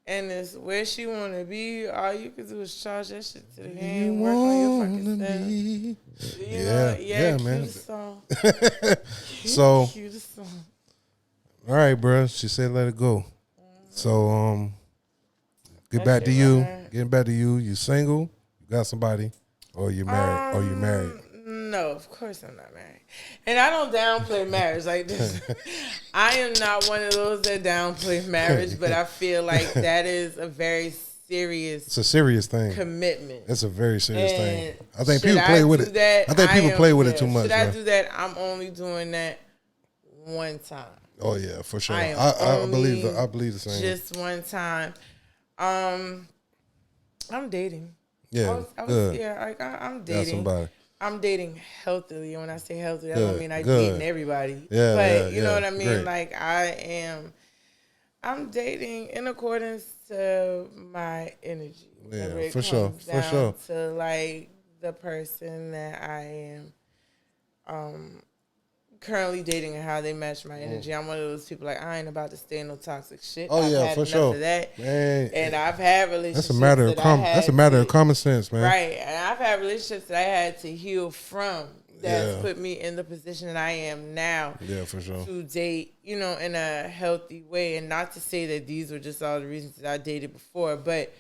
And it's where she want to be. All you can do is charge that shit to the game. Work on your fucking self. Yeah, man. Cue the song. Cue the song. All right, bro. She said let it go. So, get back to you. Getting back to you. You single? You got somebody? Or you married? Or you married? No, of course I'm not married. And I don't downplay marriage like this. I am not one of those that downplay marriage, but I feel like that is a very serious. It's a serious thing. Commitment. It's a very serious thing. I think people play with it. I think people play with it too much. Should I do that? I'm only doing that one time. Oh yeah, for sure. I believe the same. Just one time. I'm dating. Yeah, I'm dating. Got somebody. I'm dating healthily. And when I say healthy, I don't mean I dating everybody. Yeah, but you know what I mean? Great. Like I'm dating in accordance to my energy. Yeah, for sure. For sure. To like the person that I am currently dating and how they match my energy. I'm one of those people like I ain't about to stay in no toxic shit. Oh yeah, for sure. Of that. Man, and I've had relationships. That's a matter of that's a matter of common sense, man. Right, and I've had relationships that I had to heal from. That's put me in the position that I am now. Yeah, for sure. To date, you know, in a healthy way, and not to say that these were just all the reasons that I dated before, but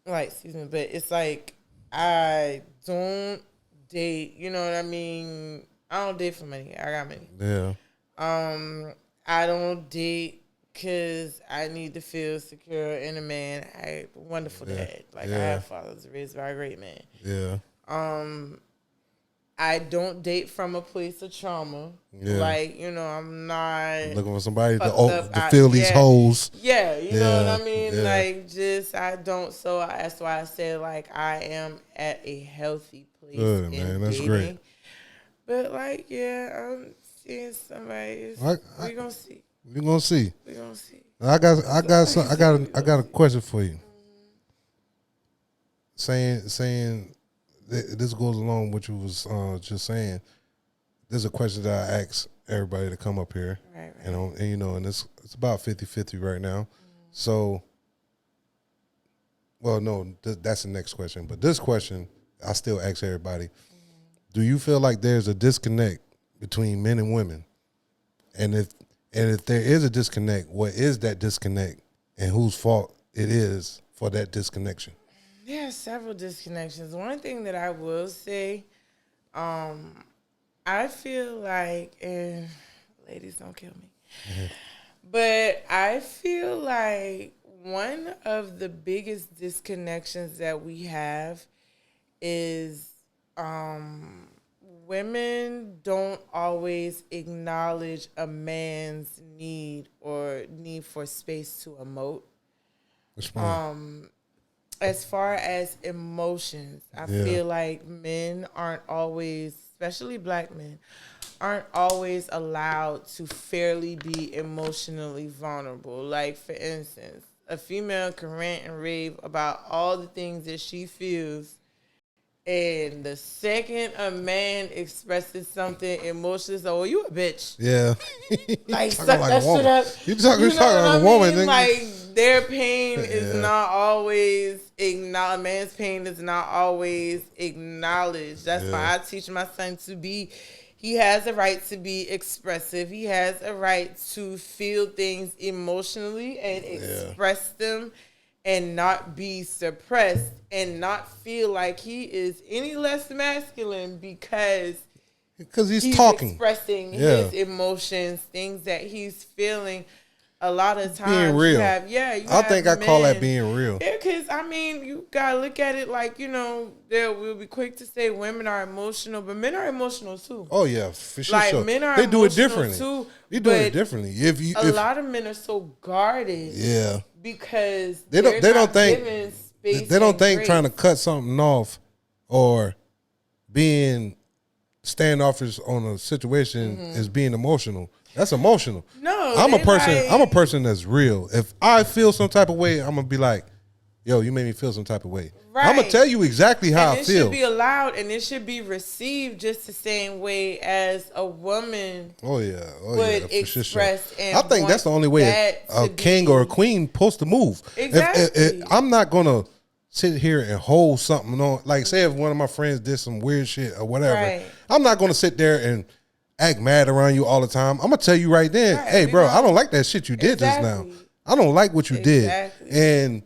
like, but it's like I don't date. You know what I mean? I don't date for money. I got money. Yeah. I don't date because I need to feel secure in a man. I have a wonderful dad. Like, I have fathers raised by a great man. Yeah. I don't date from a place of trauma. Yeah. Like, you know, I'm not looking for somebody fucked to up. fill these holes. Yeah, you know Yeah, what I mean? yeah. Like, just, I don't. So that's why I said, like, I am at a healthy place Good, in man. That's dating. great. But, like, yeah, I'm seeing somebody. We gonna see. We're gonna see. We gonna see. I got a question for you. Saying this goes along with what you was just saying. There's a question that I ask everybody to come up here. Right. And you know, and it's about 50-50 right now. So, well, no, that's the next question. But this question, I still ask everybody: do you feel like there's a disconnect between men and women? And if there is a disconnect, what is that disconnect, and whose fault it is for that disconnection? There are several disconnections. One thing that I will say, I feel like, and ladies, don't kill me, but I feel like one of the biggest disconnections that we have is women don't always acknowledge a man's need or need for space to emote. As far as emotions, I feel like men aren't always, especially black men, aren't always allowed to fairly be emotionally vulnerable. Like, for instance, a female can rant and rave about all the things that she feels, and the second a man expresses something emotional, so, you a bitch. Yeah. Like, suck that shit up. You talking like a woman, nigga. Like, their pain is not always acknowledged. Man's pain is not always acknowledged. That's why I teach my son to be, he has a right to be expressive. He has a right to feel things emotionally and express them and not be suppressed and not feel like he is any less masculine because he's talking, expressing his emotions, things that he's feeling. A lot of times being real. I think I call that being real. Yeah, because, I mean, you got to look at it like, you know, we'll be quick to say women are emotional, but men are emotional too. Oh, yeah, for sure. Like, men are they do it emotional differently. too. They do it differently. A lot of men are so guarded. Yeah. Because they don't think grace. trying to cut something off or being standoffish on a situation is being emotional. That's emotional. No, I'm a person that's real. If I feel some type of way, I'm gonna be like, yo, you made me feel some type of way. Right. I'm gonna tell you exactly how I feel. It should be allowed and it should be received just the same way as a woman would express. Sure. And I think that's the only way a king or a queen supposed to move. Exactly. If I'm not gonna sit here and hold something on. Like, say if one of my friends did some weird shit or whatever, I'm not gonna sit there and act mad around you all the time. I'm gonna tell you right then, hey, bro, I don't like that shit you did just now. I don't like what you did, and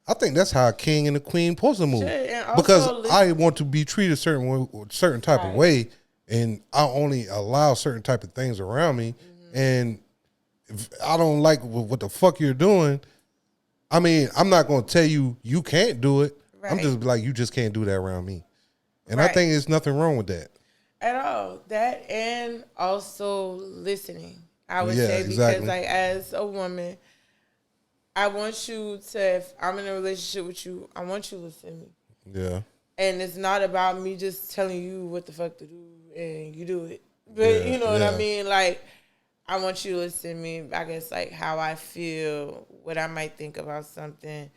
I think that's how a king and a queen supposed to move. Because I want to be treated certain type of way, and I only allow certain type of things around me. And if I don't like what the fuck you're doing, I mean, I'm not gonna tell you you can't do it. I'm just like, you just can't do that around me. And I think there's nothing wrong with that. At all. That and also listening. I would say because like as a woman, I want you to, if I'm in a relationship with you, I want you to listen to me. Yeah. And it's not about me just telling you what the fuck to do and you do it. But you know what I mean? Like, I want you to listen to me, I guess, like how I feel, what I might think about something.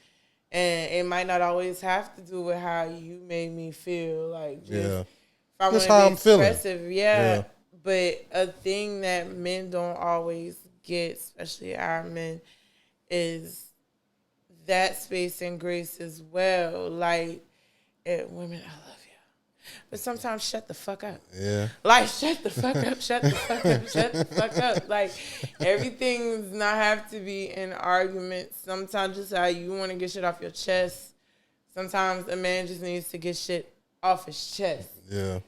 And it might not always have to do with how you made me feel. Like, just that's how I'm feeling. Yeah. But a thing that men don't always get, especially our men, is that space and grace as well. Like, women, I love you. But sometimes shut the fuck up. Yeah. Like, shut the fuck up, shut the fuck up, shut the fuck up. Like, everything does not have to be an argument. Sometimes just how you want to get shit off your chest. Sometimes a man just needs to get shit off his chest. Yeah.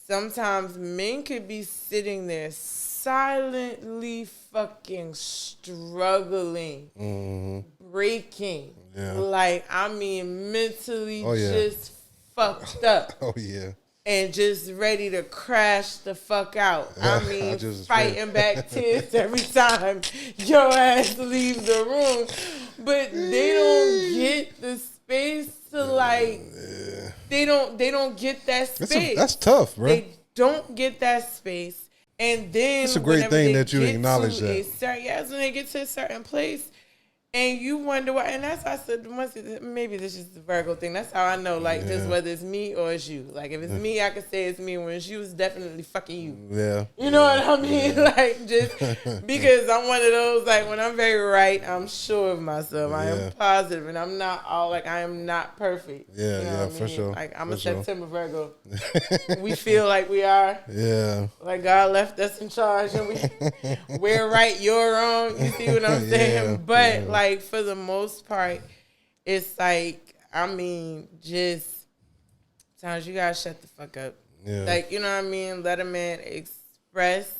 Sometimes men could be sitting there silently fucking struggling, breaking. Yeah. Like, I mean, mentally yeah. just fucked up. Oh yeah. And just ready to crash the fuck out. I mean, just fighting back tears every time your ass leaves the room. But they don't get the space to like. They don't get that space. That's tough, bro. They don't get that space, and then it's a great thing that you acknowledge that. Yes, when they get to a certain place. And you wonder why, and that's why I said maybe this is the Virgo thing. That's how I know, like, just whether it's me or it's you. Like, if it's me, I could say it's me. When it's you, it's definitely fucking you. Yeah. You know what I mean? Like, just because I'm one of those, like, when I'm very right, I'm sure of myself. I am positive, and I'm not all, like, I am not perfect. Yeah, you know yeah, what I for mean? sure. Like, I'm a September Virgo. We feel like we are. Yeah. Like, God left us in charge, and we're right, you're wrong. You see what I'm saying? But, like, for the most part, it's like, I mean, just sometimes you gotta shut the fuck up. Yeah. Like, you know what I mean? Let a man express,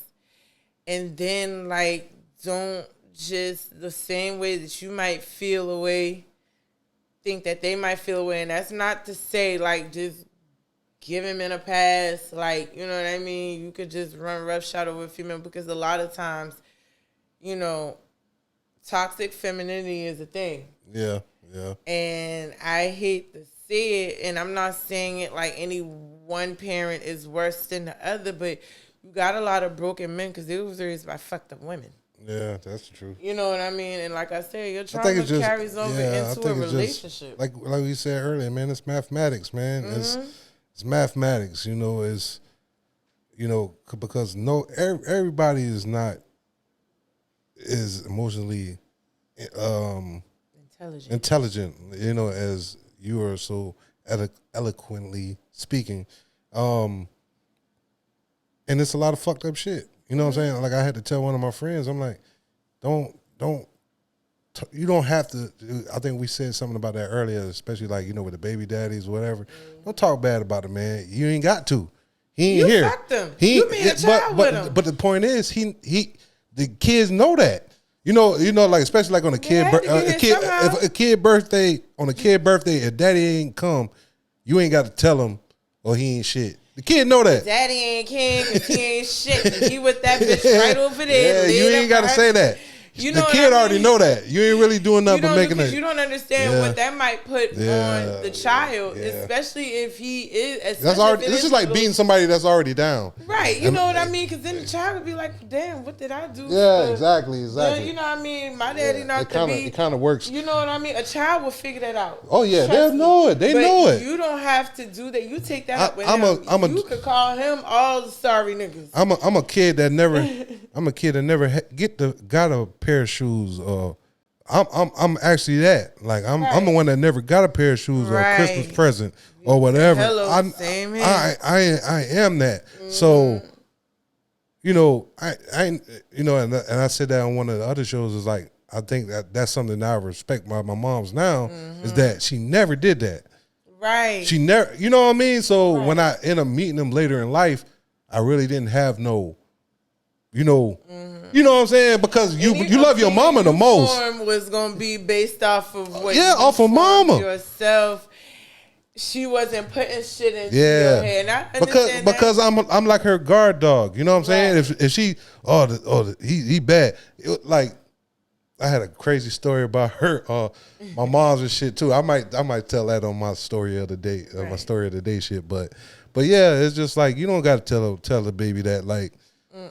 and then, like, don't just the same way that you might feel away, think that they might feel away. And that's not to say, like, just give him in a pass. Like, you know what I mean? You could just run roughshod over a female, because a lot of times, you know, toxic femininity is a thing. Yeah, yeah. And I hate to say it, and I'm not saying it like any one parent is worse than the other, but you got a lot of broken men because they was raised by fucked up women. Yeah, that's true. You know what I mean? And like I said, your trauma carries over into a relationship. Like we said earlier, man, it's mathematics, man. It's mathematics, you know, because everybody is emotionally intelligent, you know, as you are so eloquently speaking. And it's a lot of fucked up shit. You know what I'm saying? Like, I had to tell one of my friends, I'm like, you don't have to. I think we said something about that earlier, especially like, you know, with the baby daddies, whatever. Don't talk bad about the man. You ain't got to. He ain't here. You fucked him. You made a child with him. But the point is, the kids know that. You know, like, especially like on a kid birthday, if daddy ain't come, you ain't got to tell him, or he ain't shit. The kid know that. Daddy ain't came because he ain't shit. He with that bitch right over there. Yeah, you ain't got to say that. You know the kid already know that. You ain't really doing nothing but making it. You don't understand what that might put on the child, especially if he is. This is like beating somebody that's already down. Right. You know what I mean? Because then the child would be like, damn, what did I do? Yeah, exactly. You know what I mean? My daddy not to be. It kind of works. You know what I mean? A child will figure that out. Oh, yeah. They'll know it. They know it. You don't have to do that. You take that up with him. You could call him all the sorry niggas. I'm a kid that never got a pair of shoes. I'm actually that. Like, I'm the one that never got a pair of shoes or a Christmas present or whatever. Same here. I am that. So, you know, and I said that on one of the other shows, is like, I think that's something that I respect my mom's now, is that she never did that. Right. She never, you know what I mean? So when I end up meeting them later in life, I really didn't have no, you know what I'm saying? Because you love your mama the most. Was gonna be based off of what? Yeah, off of mama yourself. She wasn't putting shit into your head. And I understand because I'm like her guard dog. You know what I'm saying? If she he bad. Like, I had a crazy story about her, my mom's and shit too. I might tell that on my story of the day, my story of the day shit. But yeah, it's just like, you don't got to tell the baby that, like.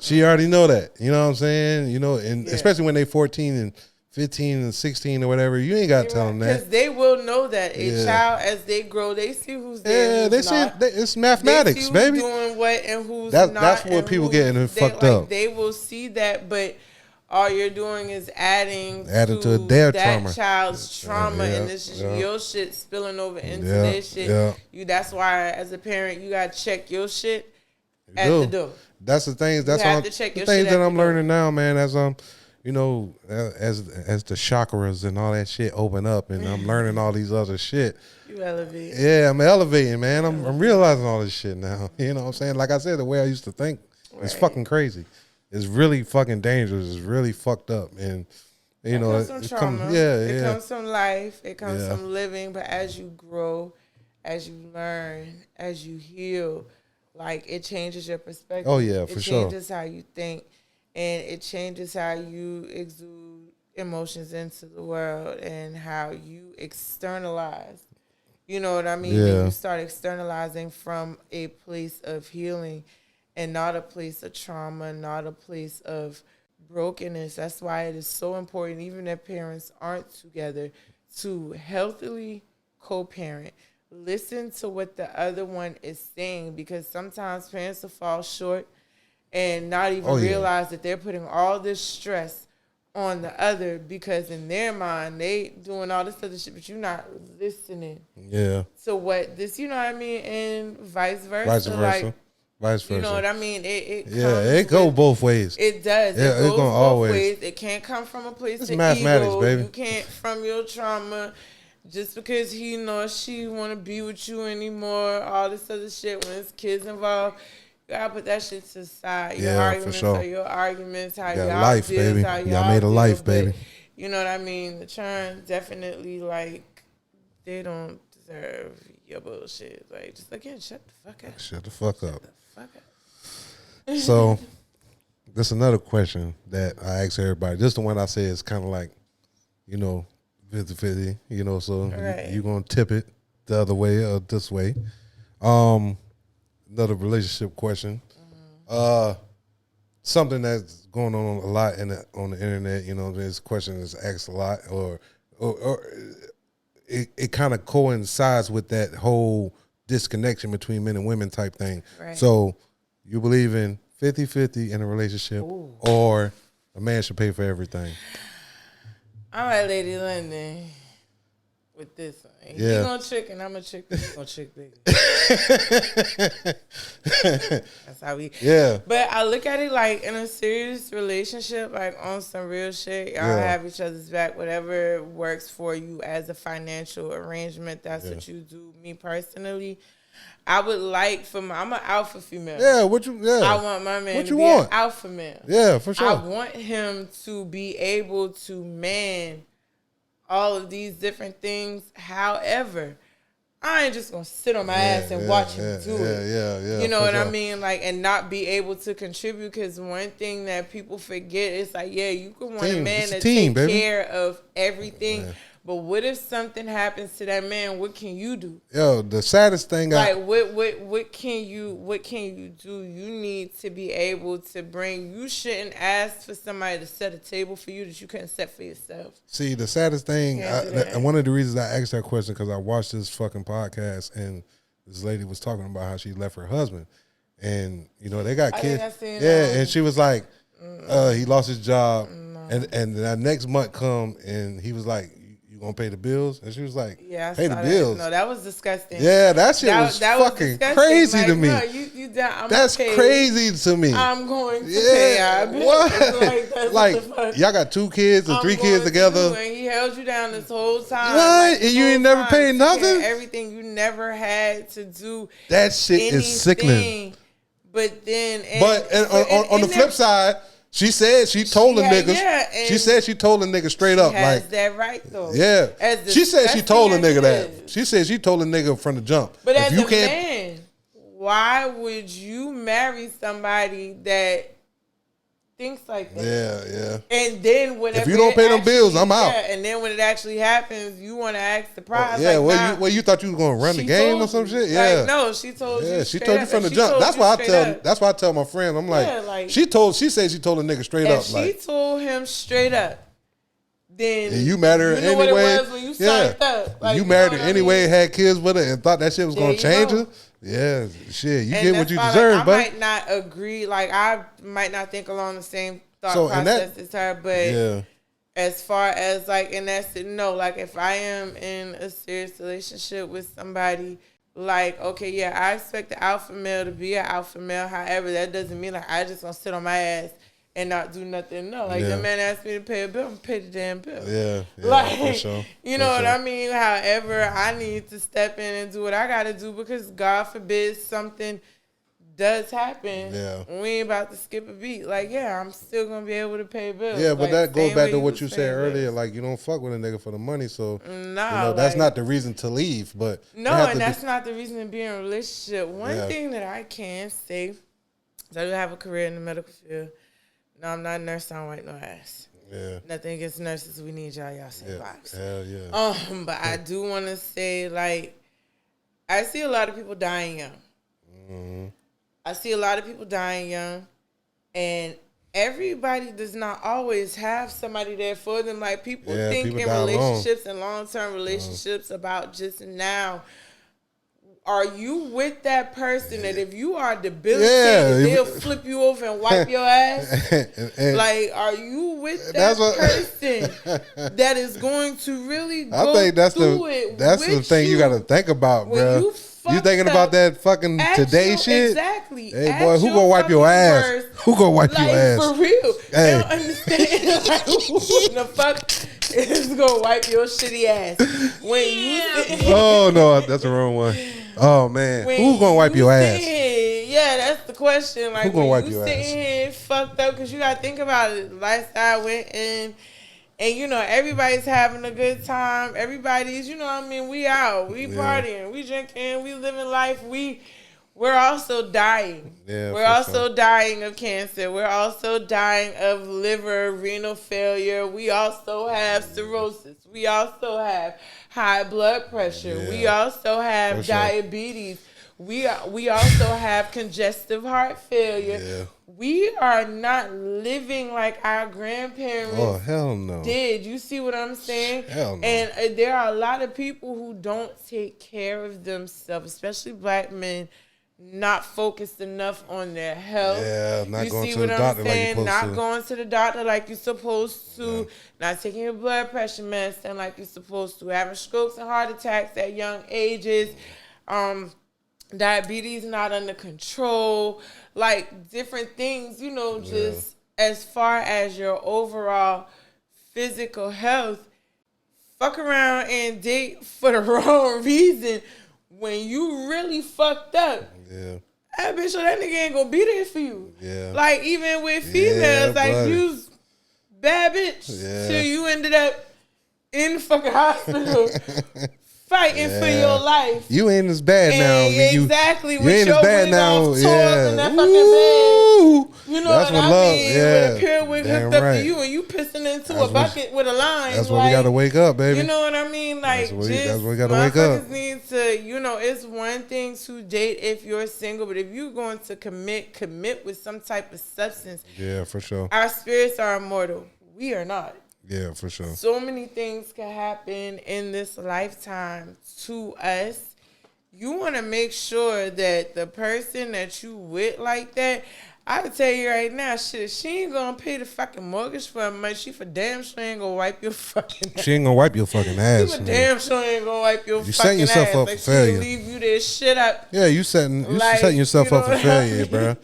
She already know that. You know what I'm saying? You know, and especially when they 14 and 15 and 16 or whatever, you ain't got to tell them that. Because they will know that. A child, as they grow, they see who's there. Yeah, they see it's mathematics, they see who's baby. Doing what and who's not. That's what people getting fucked up. They will see that, but all you're doing is adding to their that trauma. child's trauma, and this is your shit spilling over into their shit. Yeah. That's why, as a parent, you gotta check your shit at the door. That's the things. That's all the things that I'm learning now, man. As you know, as the chakras and all that shit open up, and I'm learning all these other shit. You elevate. Yeah, I'm elevating, man. I'm realizing all this shit now. You know what I'm saying? Like I said, the way I used to think is fucking crazy. It's really fucking dangerous. It's really fucked up, and you know, it comes from life. It comes from living. But as you grow, as you learn, as you heal, like it changes your perspective. Oh yeah, for sure. It changes how you think, and it changes how you exude emotions into the world and how you externalize. You know what I mean? Yeah. And you start externalizing from a place of healing and not a place of trauma, not a place of brokenness. That's why it is so important, even if parents aren't together, to healthily co-parent. Listen to what the other one is saying, because sometimes parents will fall short and not even realize that they're putting all this stress on the other, because in their mind they doing all this other shit, but you're not listening to what this, you know what I mean, and vice versa. Like, vice versa. You know what I mean? It go both ways. It does. Yeah, it goes both always. ways. It can't come from a place of mathematics, ego. baby. You can't from your trauma. Just because he or she want to be with you anymore, all this other shit, when it's kids involved, you gotta put that shit to the side. Your arguments are your arguments. How y'all life, deal, baby. how y'all made a life, baby. You know what I mean? The churn definitely, like, they don't deserve your bullshit. Like, just again, shut the fuck up. Shut the fuck up. Shut the fuck up. So, that's another question that I ask everybody. This is the one I say is kind of like, you know, 50-50, you know, so you're going to tip it the other way or this way. Another relationship question. Something that's going on a lot on the internet, you know, this question is asked a lot, or it kind of coincides with that whole disconnection between men and women type thing. Right. So you believe in 50-50 in a relationship, or a man should pay for everything? All right, Lady London, with this one. You gonna trick and I'm gonna trick, you gonna trick bigger. That's how we. Yeah. But I look at it like in a serious relationship, like on some real shit. Y'all have each other's back. Whatever works for you as a financial arrangement, that's what you do. Me personally, I would like I'm an alpha female. Yeah, I want my man to be an alpha male. Yeah, for sure. I want him to be able to man all of these different things. However, I ain't just gonna sit on my ass and watch him do it. Yeah. You know what I mean? Like, and not be able to contribute. Because one thing that people forget is like, you can want a man to take care of everything. But what if something happens to that man? What can you do? Yo, the saddest thing, what can you do? You need to be able to bring. You shouldn't ask for somebody to set a table for you that you couldn't set for yourself. See, the saddest thing, and one of the reasons I asked that question, because I watched this fucking podcast and this lady was talking about how she left her husband, and you know they got kids. And she was like, he lost his job, and that next month come and he was like, you gonna pay the bills? And she was like, pay the bills. No, that was disgusting. Yeah, that shit was fucking crazy to me. No, you that's crazy to me. I'm going to pay. What? Like y'all got 2 kids or 3 kids together. And he held you down this whole time. What? Like, and you ain't never paid nothing? Everything. You never had to do that shit anything. Is sickening. But then... on the flip side... She said she told the niggas. She said she told the nigga straight up. Like that right though. Yeah. She said she told the nigga that. She said she told the nigga from the jump. But as a man, why would you marry somebody that thinks like that? Yeah. And then whenever if you don't pay them bills, I'm out. And then when it actually happens, you want to ask the prize. You thought you was gonna run the game or some shit? Yeah. Like, no, she told you. Yeah, she told you from the jump. That's why I tell my friend. I'm like, she said she told the nigga straight up. She told him straight up. Then and you married her anyway. What it was when you signed up. Like, you married her anyway, had kids with her, and thought that shit was gonna change her. Yeah, shit. You get what you deserve, but I might not agree. Like, I might not think along the same thought process as her, but as far as like, and that's it. No, like if I am in a serious relationship with somebody, like, okay, I expect the alpha male to be an alpha male. However, that doesn't mean like I just gonna sit on my ass and not do nothing. No, like the man asked me to pay a bill, I'm pay the damn bill. Yeah, like for sure. You know what I mean? However, I need to step in and do what I gotta do because God forbid something does happen. Yeah. We ain't about to skip a beat. Like, yeah, I'm still gonna be able to pay bills. Yeah, but like, that goes back to what you was said paying earlier. bills. Like, you don't fuck with a nigga for the money, so No, that's like, not the reason to leave. But no, and that's not the reason to be in a relationship. One thing that I can say is I do have a career in the medical field. No, I'm not a nurse. I don't wipe no ass. Yeah. Nothing against nurses. We need y'all. Y'all save lives. Hell yeah. But I do want to say, like, I see a lot of people dying young. Mm-hmm. I see a lot of people dying young, and everybody does not always have somebody there for them. Like, people think in relationships and long-term relationships about just now. Are you with that person that if you are debilitated, they'll flip you over and wipe your ass? Like, are you with that person that is going to really go through it? That's the thing you got to think about, bro. You thinking about that fucking today shit? Exactly. Hey, boy, who gonna wipe your ass? Who gonna wipe your ass? For real. Hey. They don't understand. Like, who the fuck is gonna wipe your shitty ass? When you oh, no, that's the wrong one. Oh, man. Who's gonna wipe your ass? Yeah, that's the question. Like, who gonna wipe you your sitting ass? here fucked up because you gotta think about it. The lifestyle went in. And, you know, everybody's having a good time. Everybody's, you know what I mean, we out. We partying. We drinking. We living life. We're also dying. Yeah, we're also dying of cancer. We're also dying of liver, renal failure. We also have cirrhosis. We also have high blood pressure. Yeah. We also have diabetes. We also have congestive heart failure. Yeah. We are not living like our grandparents did. You see what I'm saying? Hell no. And there are a lot of people who don't take care of themselves, especially black men, not focused enough on their health. Yeah, not going to the doctor like you're supposed to. Not going to the doctor like you're supposed to. Not taking your blood pressure medicine like you're supposed to. Having strokes and heart attacks at young ages. Diabetes not under control, like different things, you know, just as far as your overall physical health. Fuck around and date for the wrong reason when you really fucked up. Yeah. That bitch or that nigga ain't gonna be there for you. Yeah. Like, even with females, like, you's bad bitch till you ended up in the fucking hospital. Fighting for your life. You ain't as bad now. Exactly. You ain't as bad now. In that fucking bed. You know that's what I mean? Yeah. With a pure wig hooked up to you and you pissing into a bucket with a line. That's why we gotta wake up, baby. You know what I mean? Like, that's why we gotta wake up. Need to, you know, it's one thing to date if you're single, but if you're going to commit with some type of substance. Yeah, for sure. Our spirits are immortal. We are not. Yeah, for sure. So many things can happen in this lifetime to us. You want to make sure that the person that you with like that, I can tell you right now, shit, she ain't gonna pay the fucking mortgage for a month. She for damn sure ain't gonna wipe your fucking ass. She ain't gonna wipe your fucking ass. She for damn sure ain't gonna wipe your fucking ass. You setting yourself up for failure. Leave you this shit up. Yeah, you setting yourself up for failure, bro.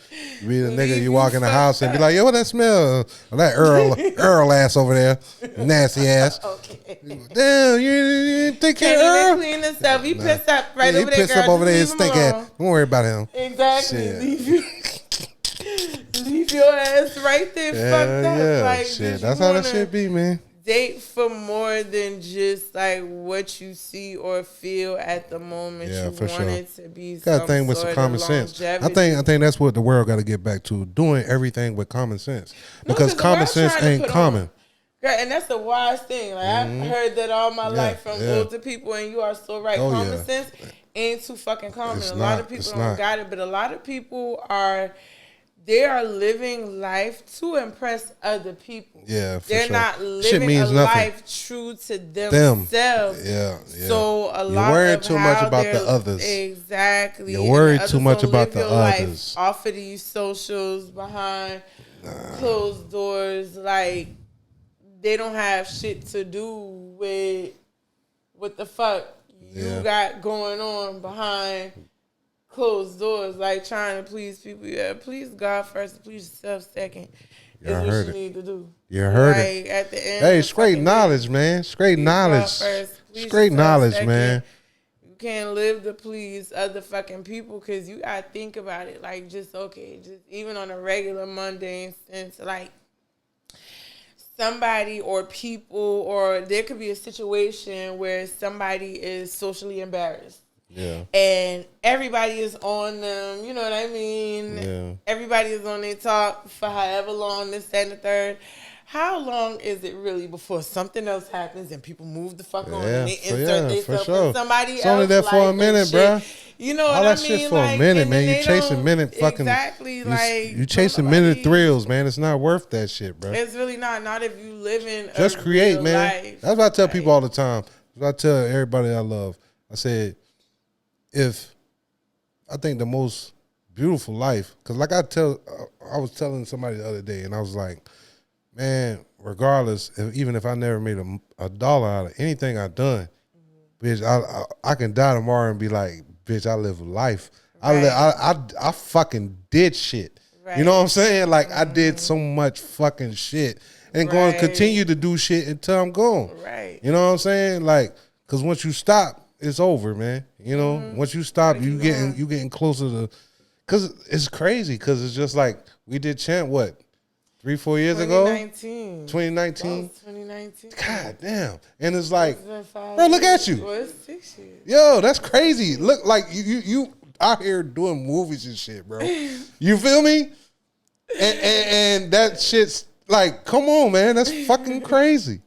You be the nigga, you walk in the house and be like, yo, what that smell? Oh, that Earl ass over there. Nasty ass. Okay. Damn, you didn't think Can't Earl? even clean himself. He pissed up right over there, He pissed up over there, his stink ass. Don't worry about him. Exactly. Leave your ass right there fucked up. Yeah, like, shit. That's how that shit be, man. Date for more than just like what you see or feel at the moment. Yeah, you for want sure. It to be got to think with some common sense. I think that's what the world got to get back to, doing everything with common sense. Because common sense ain't common. Girl, and that's the wise thing. Like, I heard that all my life from older people, and you are so right. Common sense ain't too fucking common. A lot of people don't got it, but a lot of people are living life to impress other people. Yeah, for They're sure. not living a life true to themselves. Yeah. So a lot You're worried of too much about the others. Exactly. You're worried too much about the others. Off of these socials behind closed doors, like they don't have shit to do with what the fuck you got going on behind closed doors, like trying to please people. Yeah, please God first, and please yourself second. Yeah, I Is heard what you it. need to do. You heard like, it. at the end Hey, of the straight fucking knowledge, day, man. Straight please God knowledge. first, please Straight yourself knowledge, second. man. You can't live to please other fucking people because you gotta think about it. Like, just even on a regular mundane sense, like somebody or people, or there could be a situation where somebody is socially embarrassed. Yeah. And everybody is on them, you know what I mean? Yeah. Everybody is on their top for however long, this, that, and the third. How long is it really before something else happens and people move the fuck on and they insert themselves in somebody it's else? only that for a minute, bruh. You know All what I that mean? shit for a minute, man. You chasing minute fucking. Exactly. You chasing minute thrills, man. It's not worth that shit, bruh. It's really not. Not if you live in Just a create, real man. life. That's what I tell people all the time. That's what I tell everybody I love. I said, if I think the most beautiful life, because like I was telling somebody the other day, and I was like, man, regardless, even if I never made a dollar out of anything I've done, bitch, I can die tomorrow and be like, bitch, I live a life. Right. I fucking did shit. Right. You know what I'm saying? Like, I did so much fucking shit and going to continue to do shit until I'm gone. Right. You know what I'm saying? Like, because once you stop, it's over, man. You know, once you stop, you getting closer to, because it's crazy, because it's just like, we did chant, what, 3-4 years ago? 2019. 2019. God damn. And it's like, bro, Bro, look at you. Well, it's 6 years. Yo, that's crazy. Look, like you out here doing movies and shit, bro. You feel me? And that shit's like, come on, man. That's fucking crazy.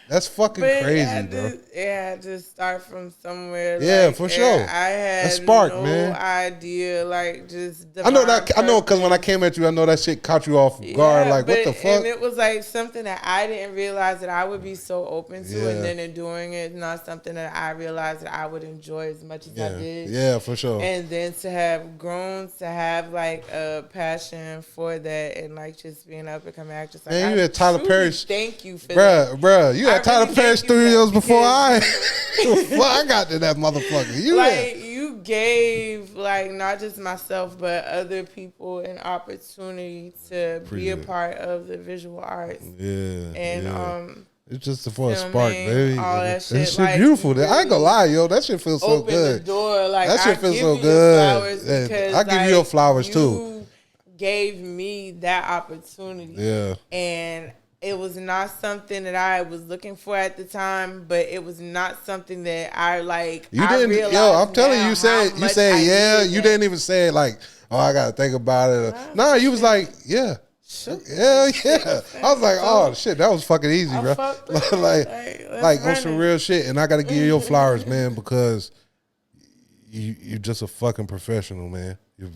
That's fucking crazy, bro. It had to start from somewhere. Yeah, like, for sure. I had a spark, no man. idea, like, just I know, because when I came at you, I know that shit caught you off guard. Like, what the fuck? And it was like something that I didn't realize that I would be so open to, Yeah. and then in doing it, not something that I realized that I would enjoy as much as I did. Yeah, for sure. And then to have grown to have like a passion for that, and like just being up and coming actress. Like, Man, you had Tyler Perry. Thank you for that. Bruh, you had Tyler Perry Studios before I got to that motherfucker. You gave, like, not just myself but other people an opportunity to be a part of the visual arts. Yeah. And it's just for a spark, baby. All that shit. That shit like, beautiful. Really I ain't gonna lie, yo. That shit feels so good. Open the door. Like, that shit feels so good. I give you your flowers too. You gave me that opportunity. Yeah. And it was not something that I was looking for at the time, but it was not something that I like. You didn't, yo. I'm telling you, you said yeah. You didn't even say it like, oh, I gotta think about it. Nah, you was like, yeah. Yeah. I was like, oh shit, that was fucking easy, bro. like on some real shit. And I gotta give you your flowers, man, because you're just a fucking professional, man. You're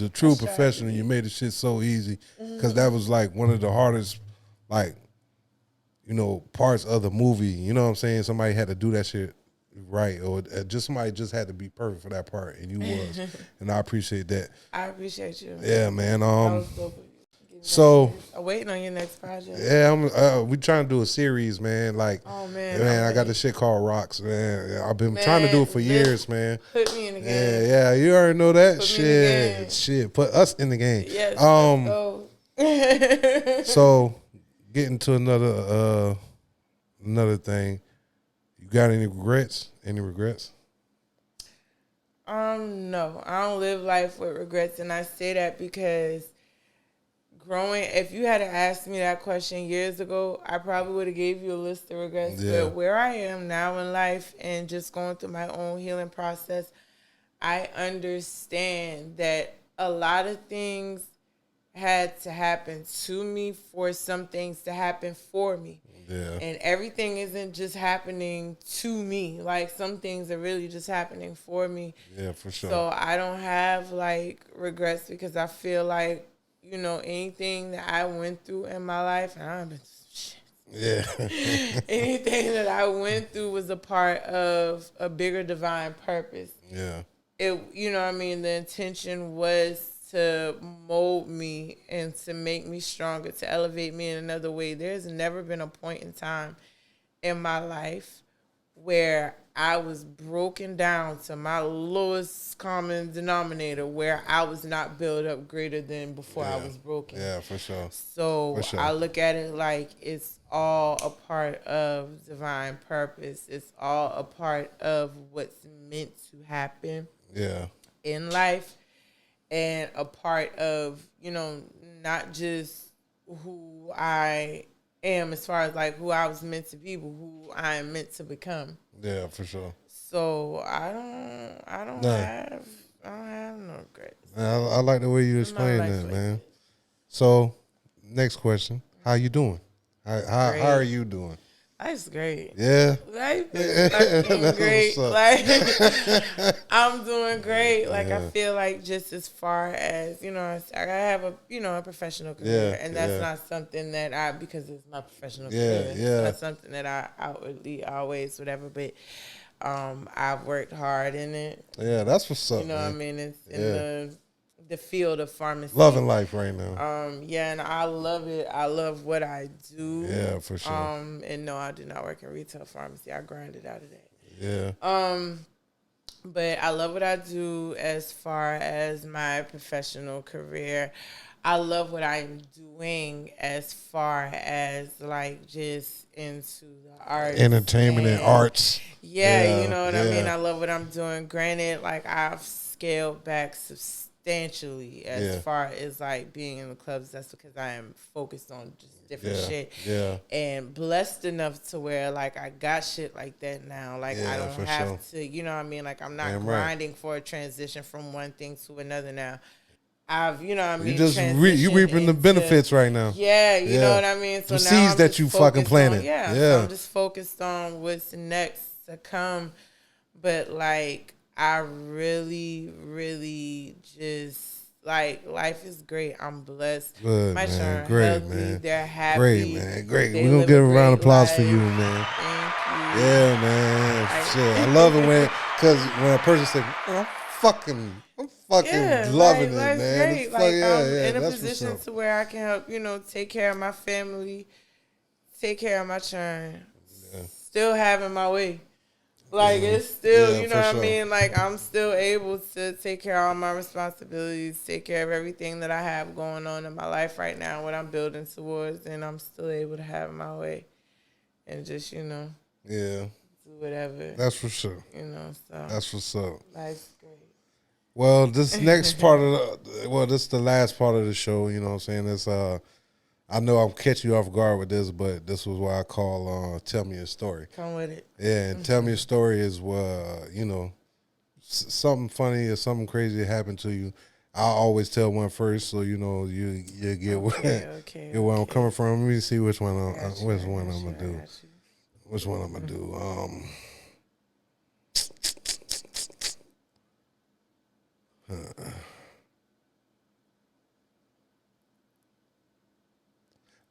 a true professional. You made the shit so easy, because that was like one of the hardest, like, you know, parts of the movie. You know what I'm saying? Somebody had to do that shit right, or just somebody just had to be perfect for that part, and you was. And I appreciate that. I appreciate you. Yeah, man. That was dope. So I'm waiting on your next project. Yeah, we trying to do a series, man. Like, oh man, I got this shit called Rocks, man. I've been trying to do it for years, man. Put me in the game. Yeah, you already know that. Put me in the game. Shit, put us in the game. Yes. So, getting to another thing. You got any regrets? Any regrets? No, I don't live life with regrets, and I say that because if you had asked me that question years ago, I probably would have gave you a list of regrets. Yeah. But where I am now in life and just going through my own healing process, I understand that a lot of things had to happen to me for some things to happen for me. Yeah. And everything isn't just happening to me. Like, some things are really just happening for me. Yeah, for sure. So I don't have, like, regrets, because I feel like, you know, anything that I went through in my life, and I've been shit. Yeah. Anything that I went through was a part of a bigger divine purpose. Yeah. You know what I mean? The intention was to mold me and to make me stronger, to elevate me in another way. There's never been a point in time in my life where I was broken down to my lowest common denominator, where I was not built up greater than before I was broken. Yeah, for sure. So For sure. I look at it like it's all a part of divine purpose. It's all a part of what's meant to happen Yeah. in life, and a part of, you know, not just who I am as far as like who I was meant to be, but who I am meant to become. Yeah, for sure. So I don't have no regrets. I like the way you explain that, man. So, next question: how you doing? How are you doing? Life's great. Yeah. Life is fucking great. Like, I'm doing great. Like, I feel like just as far as, you know, I have a professional career, and that's not something that because it's my professional career. It's not something that I outwardly always whatever, but I've worked hard in it. Yeah, that's what's up. You know what I mean? It's in the field of pharmacy. Loving life right now. And I love it. I love what I do. Yeah, for sure. And no, I do not work in retail pharmacy. I grinded out of that. Yeah. But I love what I do as far as my professional career. I love what I'm doing as far as like just into the arts. Entertainment and arts. Yeah, you know what I mean? I love what I'm doing. Granted, like I've scaled back substantially as far as like being in the clubs. That's because I am focused on just different shit. Yeah. And blessed enough to where like I got shit like that now. Like I don't have to, you know what I mean? Like I'm not grinding for a transition from one thing to another now. I've, you know what I mean? You just you reaping the benefits right now. Yeah, you know what I mean? So the now seeds I'm that you fucking planted. So I'm just focused on what's next to come. But like I really, really just like life is great. I'm blessed. Good, my man. Children Great, healthy. man. They're happy. Great, man. Great. They We're gonna live give a great round of applause life. for you, man. Thank you. Yeah, man. Shit. I love it because when a person says, I'm fucking loving it, man. Great. It's Like I'm in a that's position to where I can help, you know, take care of my family, take care of my children, still having my way. Like it's still, you know what I mean? Like I'm still able to take care of all my responsibilities, take care of everything that I have going on in my life right now, what I'm building towards, and I'm still able to have my way and just, you know, do whatever. That's for sure. You know, so that's what's up. Life's great. Well, this next part of this is the last part of the show, you know what I'm saying? It's I know I'm catching you off guard with this, but this was why I call Tell Me a Story. Come with it. Yeah, and Tell Me a Story is you know, something funny or something crazy happened to you. I always tell one first, so you know you get where I'm coming from. Let me see which one I'm gonna do. Which one I'm gonna do?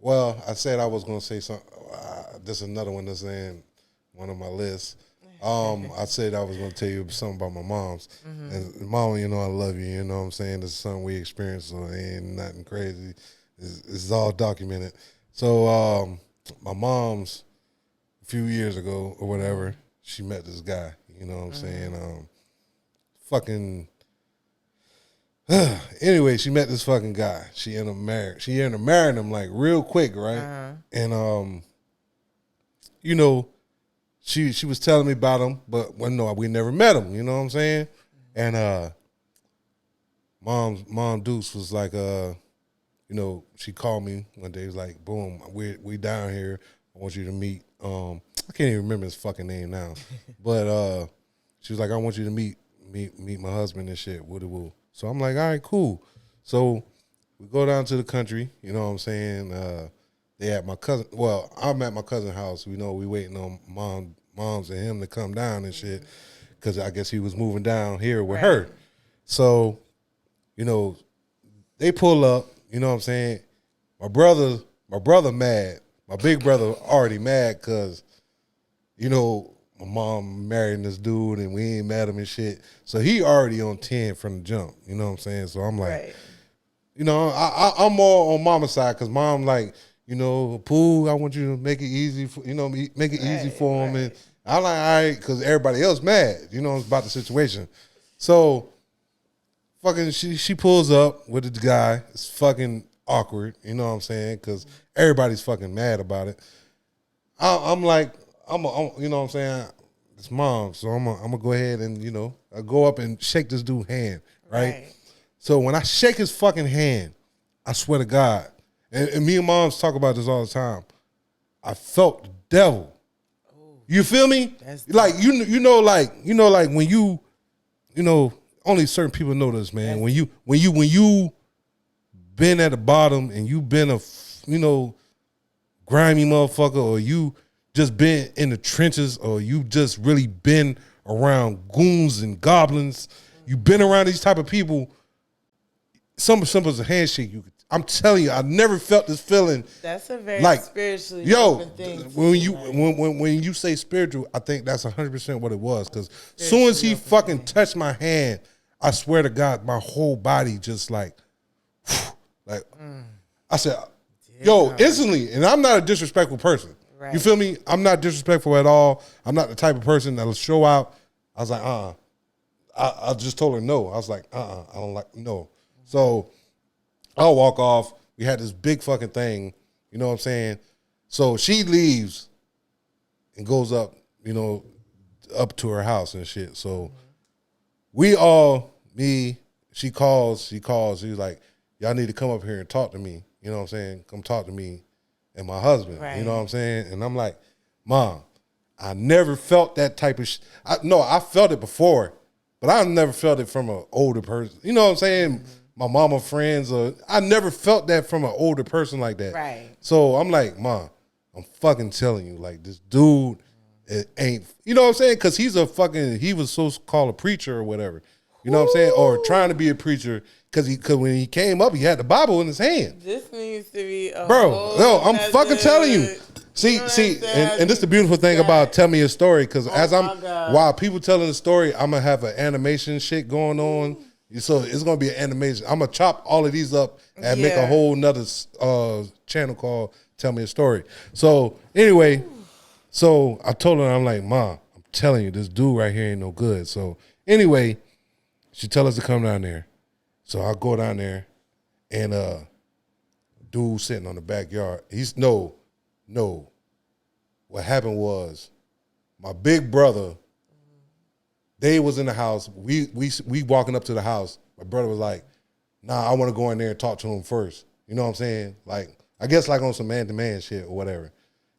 Well, I said I was going to say something. This is another one that's in one of my lists. I said I was going to tell you something about my mom's. And mom, you know I love you. You know what I'm saying? This is something we experienced, so it ain't nothing crazy. It's all documented. So my mom's, a few years ago or whatever, she met this guy. You know what I'm saying? Anyway, she met this fucking guy. She ended up marrying him like real quick, right? And you know, she was telling me about him, but we never met him. You know what I'm saying? And mom Deuce was like, you know, she called me one day. It was like, boom, we down here. I want you to meet. I can't even remember his fucking name now, but she was like, I want you to meet my husband and shit. Woo. So I'm like, all right, cool. So we go down to the country, you know what I'm saying? They at my cousin. Well, I'm at my cousin's house. We know we waiting on moms and him to come down and shit, because I guess he was moving down here with her. So, you know, they pull up. You know what I'm saying? My brother mad. My big brother already mad because, you know, my mom marrying this dude and we ain't met him and shit. So he already on 10 from the jump. You know what I'm saying? So I'm like, you know, I'm more on mama's side because mom like, you know, Pooh, I want you to make it easy for, you know, make it easy for him. And I'm like, all right, because everybody else mad, you know, about the situation. So, fucking, she pulls up with the guy. It's fucking awkward, you know what I'm saying? Because everybody's fucking mad about it. I'm like, you know what I'm saying? It's mom, so I'm gonna go ahead and, you know, I go up and shake this dude's hand, right? So when I shake his fucking hand, I swear to God, and me and moms talk about this all the time, I felt the devil. You feel me? Like you know like when you know, only certain people know this, man. When you been at the bottom and you been a, you know, grimy motherfucker, or you just been in the trenches, or you just really been around goons and goblins, you been around these type of people, something simple as a handshake, I'm telling you, I never felt this feeling. That's a very like, spiritually open thing. When you say spiritual, I think that's 100% what it was. Because soon as he fucking touched my hand, I swear to God, my whole body just like I said, yo, instantly. And I'm not a disrespectful person. Right. You feel me? I'm not disrespectful at all. I'm not the type of person that'll show out. I was like, I just told her no. I was like, I don't like, no. So I'll walk off. We had this big fucking thing, you know what I'm saying? So she leaves and goes up, you know, up to her house and shit. So she calls, she's like, y'all need to come up here and talk to me. You know what I'm saying? Come talk to me and my husband. Right. You know what I'm saying? And I'm like, Mom, I never felt that type of I felt it before, but I never felt it from an older person. You know what I'm saying? Mm-hmm. My mama friends, or I never felt that from an older person like that. Right. So I'm like, Mom, I'm fucking telling you, like, this dude ain't, you know what I'm saying? Because he was so-called a preacher or whatever. You know what I'm saying? Or trying to be a preacher, because when he came up, he had the Bible in his hand. This needs to be a I'm fucking telling you. See, and this is the beautiful thing about Tell Me a Story, because while people telling the story, I'm going to have an animation shit going on. So it's going to be an animation. I'm going to chop all of these up and make a whole nother channel called Tell Me a Story. So anyway, so I told her, I'm like, Mom, I'm telling you, this dude right here ain't no good. So anyway, she tell us to come down there. So I go down there, and dude sitting on the backyard. No. What happened was, my big brother, they was in the house. We walking up to the house. My brother was like, nah, I want to go in there and talk to him first. You know what I'm saying? Like, I guess like on some man-to-man shit or whatever.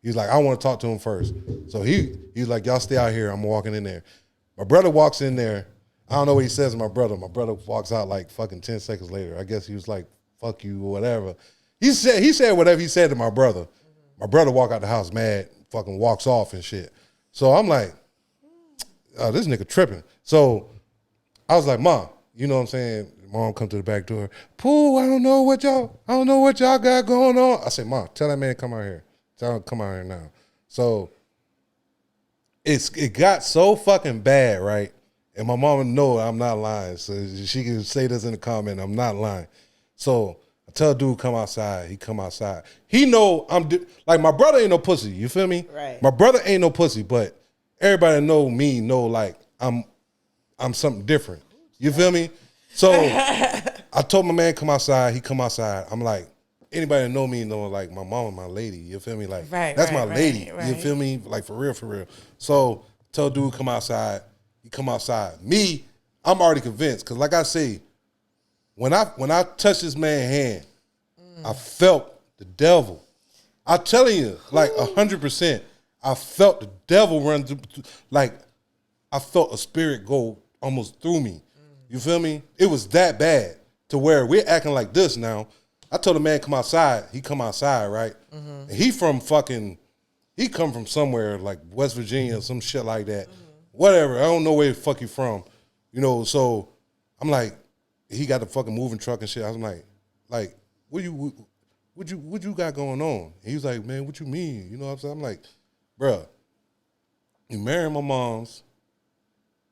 He's like, I want to talk to him first. So he's like, y'all stay out here. I'm walking in there. My brother walks in there. I don't know what he says to my brother. My brother walks out like fucking 10 seconds later. I guess he was like, fuck you or whatever. He said whatever he said to my brother. My brother walk out the house mad, fucking walks off and shit. So I'm like, oh, this nigga tripping. So I was like, Mom, you know what I'm saying? Mom come to the back door. Pooh, I don't know what y'all got going on. I said, Mom, tell that man to come out here. Tell him to come out here now. So it got so fucking bad, right? And my mama know I'm not lying. So she can say this in the comment, I'm not lying. So I tell dude come outside. He come outside. He know like my brother ain't no pussy. You feel me? Right. My brother ain't no pussy, but everybody know me, know like I'm something different. You feel me? So I told my man come outside. He come outside. I'm like, anybody that know me know like my mama, my lady. You feel me? Like that's my lady. Right. You feel me? Like for real, for real. So tell dude come outside. He come outside. Me, I'm already convinced, because like I say, when I touched this man's hand, I felt the devil. I'm telling you, like 100%, I felt the devil run through, like I felt a spirit go almost through me. You feel me? It was that bad to where we're acting like this now. I told the man come outside. He come outside, right? Mm-hmm. And he come from somewhere like West Virginia or some shit like that. Mm-hmm. Whatever. I don't know where the fuck he from. You know, so I'm like, he got the fucking moving truck and shit. I was like, what you got going on? And he was like, man, what you mean? You know what I'm saying? I'm like, bruh, you marrying my mom's.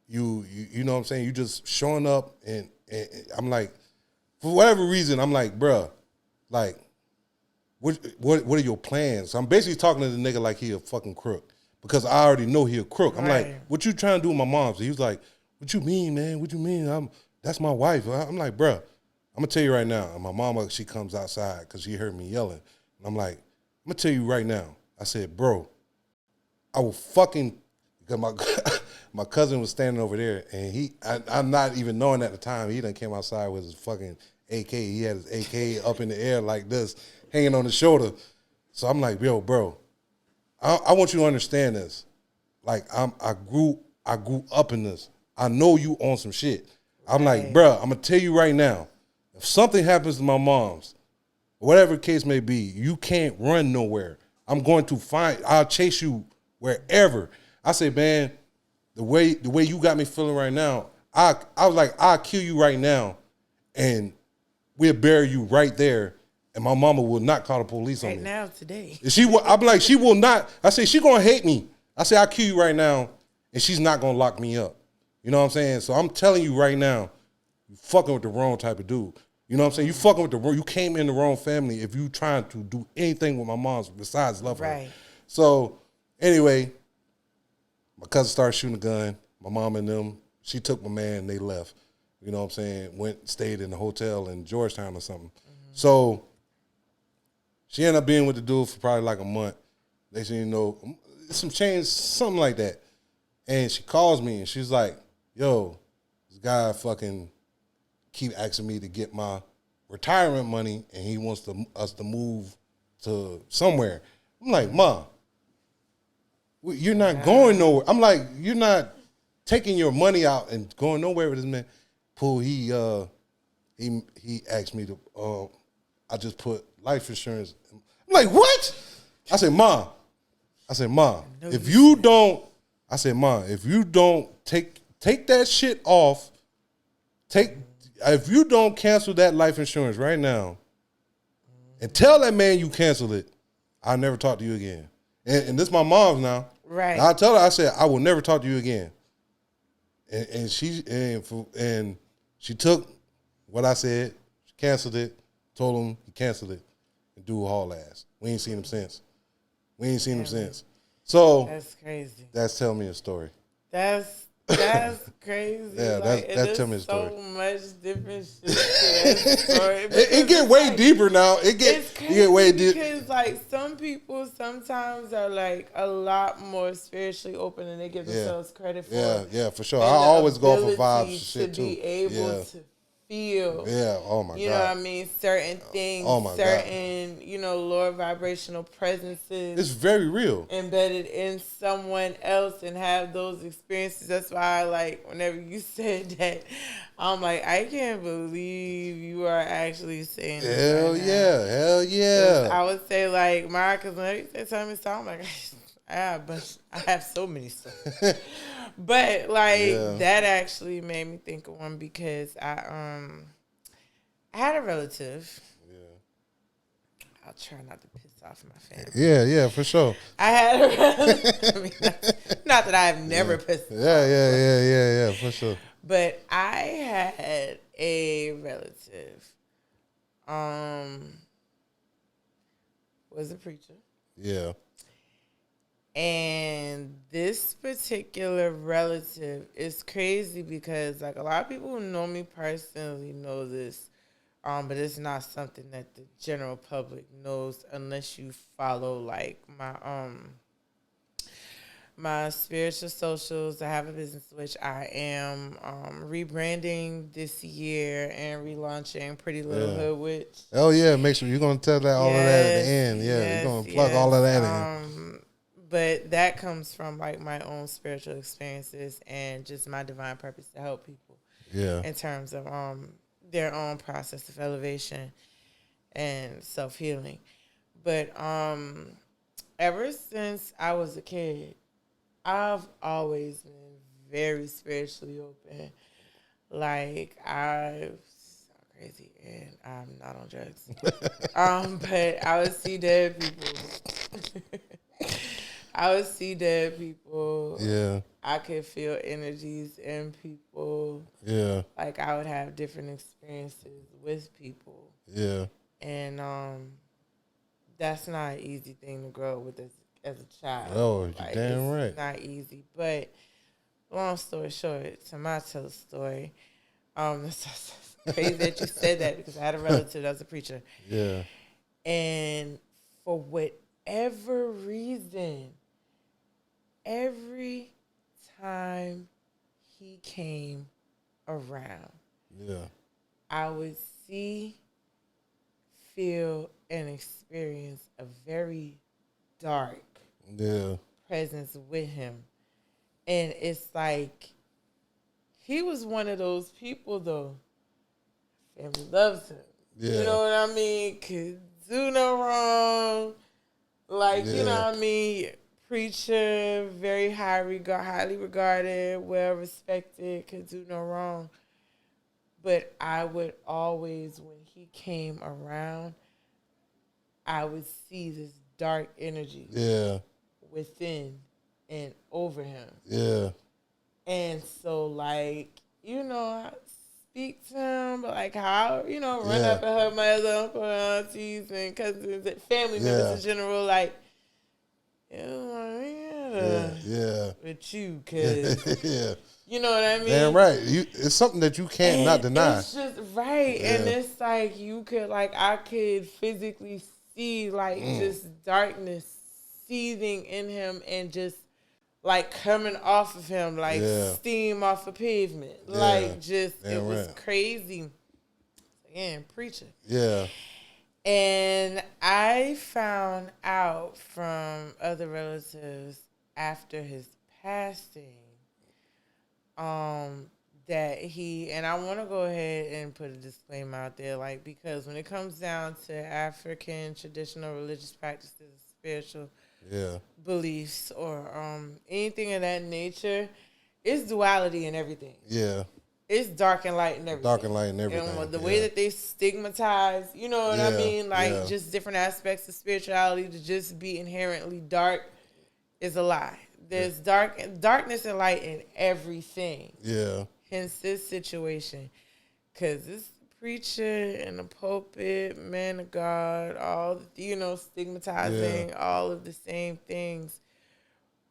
You know what I'm saying? You just showing up and I'm like, for whatever reason, I'm like, bruh, like, what are your plans? So I'm basically talking to the nigga like he a fucking crook. because I already know he a crook. I'm Right. like, what you trying to do with my mom? So he was like, what you mean, man? What you mean? That's my wife. I'm like, bruh, I'm gonna tell you right now. And my mama, she comes outside because she heard me yelling. And I'm like, I'm gonna tell you right now. I said, bro, I will fucking, because my cousin was standing over there, and I'm not even knowing at the time, he done came outside with his fucking AK. He had his AK up in the air like this, hanging on his shoulder. So I'm like, yo, bro, I want you to understand this. Like, I grew up in this. I know you on some shit. I'm like, bro, I'm gonna tell you right now, if something happens to my mom's, whatever the case may be, you can't run nowhere. I'm going to I'll chase you wherever. I say, man, the way you got me feeling right now, I was like, I'll kill you right now, and we'll bury you right there, and my mama will not call the police on me. Right now, today. I'm like, she will not. I say, she gonna hate me. I say, I'll kill you right now, and she's not gonna lock me up. You know what I'm saying? So I'm telling you right now, you fucking with the wrong type of dude. You know what I'm saying? You fucking with you came in the wrong family if you trying to do anything with my mom's besides love her. So anyway, my cousin started shooting a gun. My mom and them, she took my man and they left. You know what I'm saying? Stayed in the hotel in Georgetown or something. Mm-hmm. So she ended up being with the dude for probably like a month. They said, you know, some change, something like that. And she calls me and she's like, yo, this guy fucking keep asking me to get my retirement money, and he wants us to move to somewhere. I'm like, Ma, you're not going nowhere. I'm like, you're not taking your money out and going nowhere with this man. Pooh, he asked me to, I just put life insurance. I'm like, what? I said, Ma, if you don't take that shit off, if you don't cancel that life insurance right now and tell that man you canceled it, I'll never talk to you again. And this is my mom's now. Right. And I tell her, I said, I will never talk to you again. And she took what I said, she canceled it, told him he canceled it, and do a haul ass. We ain't seen him since. So that's crazy. That's telling me a story. That's crazy. Yeah, that's tell me a story. So much different shit to that story. It get way deeper now. It get way deeper because like some people sometimes are like a lot more spiritually open than they give themselves credit for. Yeah, for sure. I always go for vibes and shit too. To be able to feel. Yeah, oh my God. You know what I mean? Certain things, certain, you know, lower vibrational presences. It's very real. Embedded in someone else and have those experiences. That's why I like, whenever you said that, I'm like, I can't believe you are actually saying that. Hell yeah. I would say like, because when they tell me something, I'm like, I have so many stuff. But like that actually made me think of one because I had a relative. Yeah. I'll try not to piss off my family. Yeah, for sure. I had a relative. I mean, not that I've never pissed off. Yeah, for sure. But I had a relative. Was a preacher. Yeah. And this particular relative is crazy because, like, a lot of people who know me personally know this, but it's not something that the general public knows unless you follow, like, my spiritual socials. I have a business which I am rebranding this year and relaunching Pretty Little Hood Witch. Oh, yeah. Make sure you're going to tell that all of that at the end. Yeah, you're going to plug all of that in. But that comes from like my own spiritual experiences and just my divine purpose to help people. Yeah. In terms of their own process of elevation and self-healing. But ever since I was a kid, I've always been very spiritually open. Like I'm crazy and I'm not on drugs. But I would see dead people. Yeah. I could feel energies in people. Yeah. Like I would have different experiences with people. Yeah. And that's not an easy thing to grow up with as a as a child. Oh, you're like, damn it's right. not easy. But long story short, to my tell the story, it's crazy that you said that because I had a relative that was a preacher. Yeah. And for whatever reason, every time he came around, Yeah. I would see, feel, and experience a very dark presence with him. And it's like, he was one of those people, though. Family loves him. Yeah. You know what I mean? Could do no wrong. Like, you know what I mean? Preacher, very highly regarded, well respected, could do no wrong. But I would always, when he came around, I would see this dark energy within and over him. Yeah. And so, like, you know, I speak to him, but like how, you know, run up and hug my other uncle and aunties and cousins and family members in general, like, you know, with you, cause you know what I mean? Damn right. It's something that you can't not deny. It's just right. Yeah. And it's like you could, like, I could physically see, like, just darkness seething in him and just, like, coming off of him, like steam off a pavement. Yeah. Like, just, it was crazy. Again, preaching. Yeah. And I found out from other relatives after his passing, that he, and I want to go ahead and put a disclaimer out there, like, because when it comes down to African traditional religious practices, spiritual beliefs, or anything of that nature, it's duality in everything. Yeah. It's dark and light and everything. Dark and light and everything. And the way that they stigmatize, you know what I mean? Like, just different aspects of spirituality to just be inherently dark is a lie. There's darkness and light in everything. Yeah. Hence this situation. Because this preacher in the pulpit, man of God, all, you know, stigmatizing all of the same things.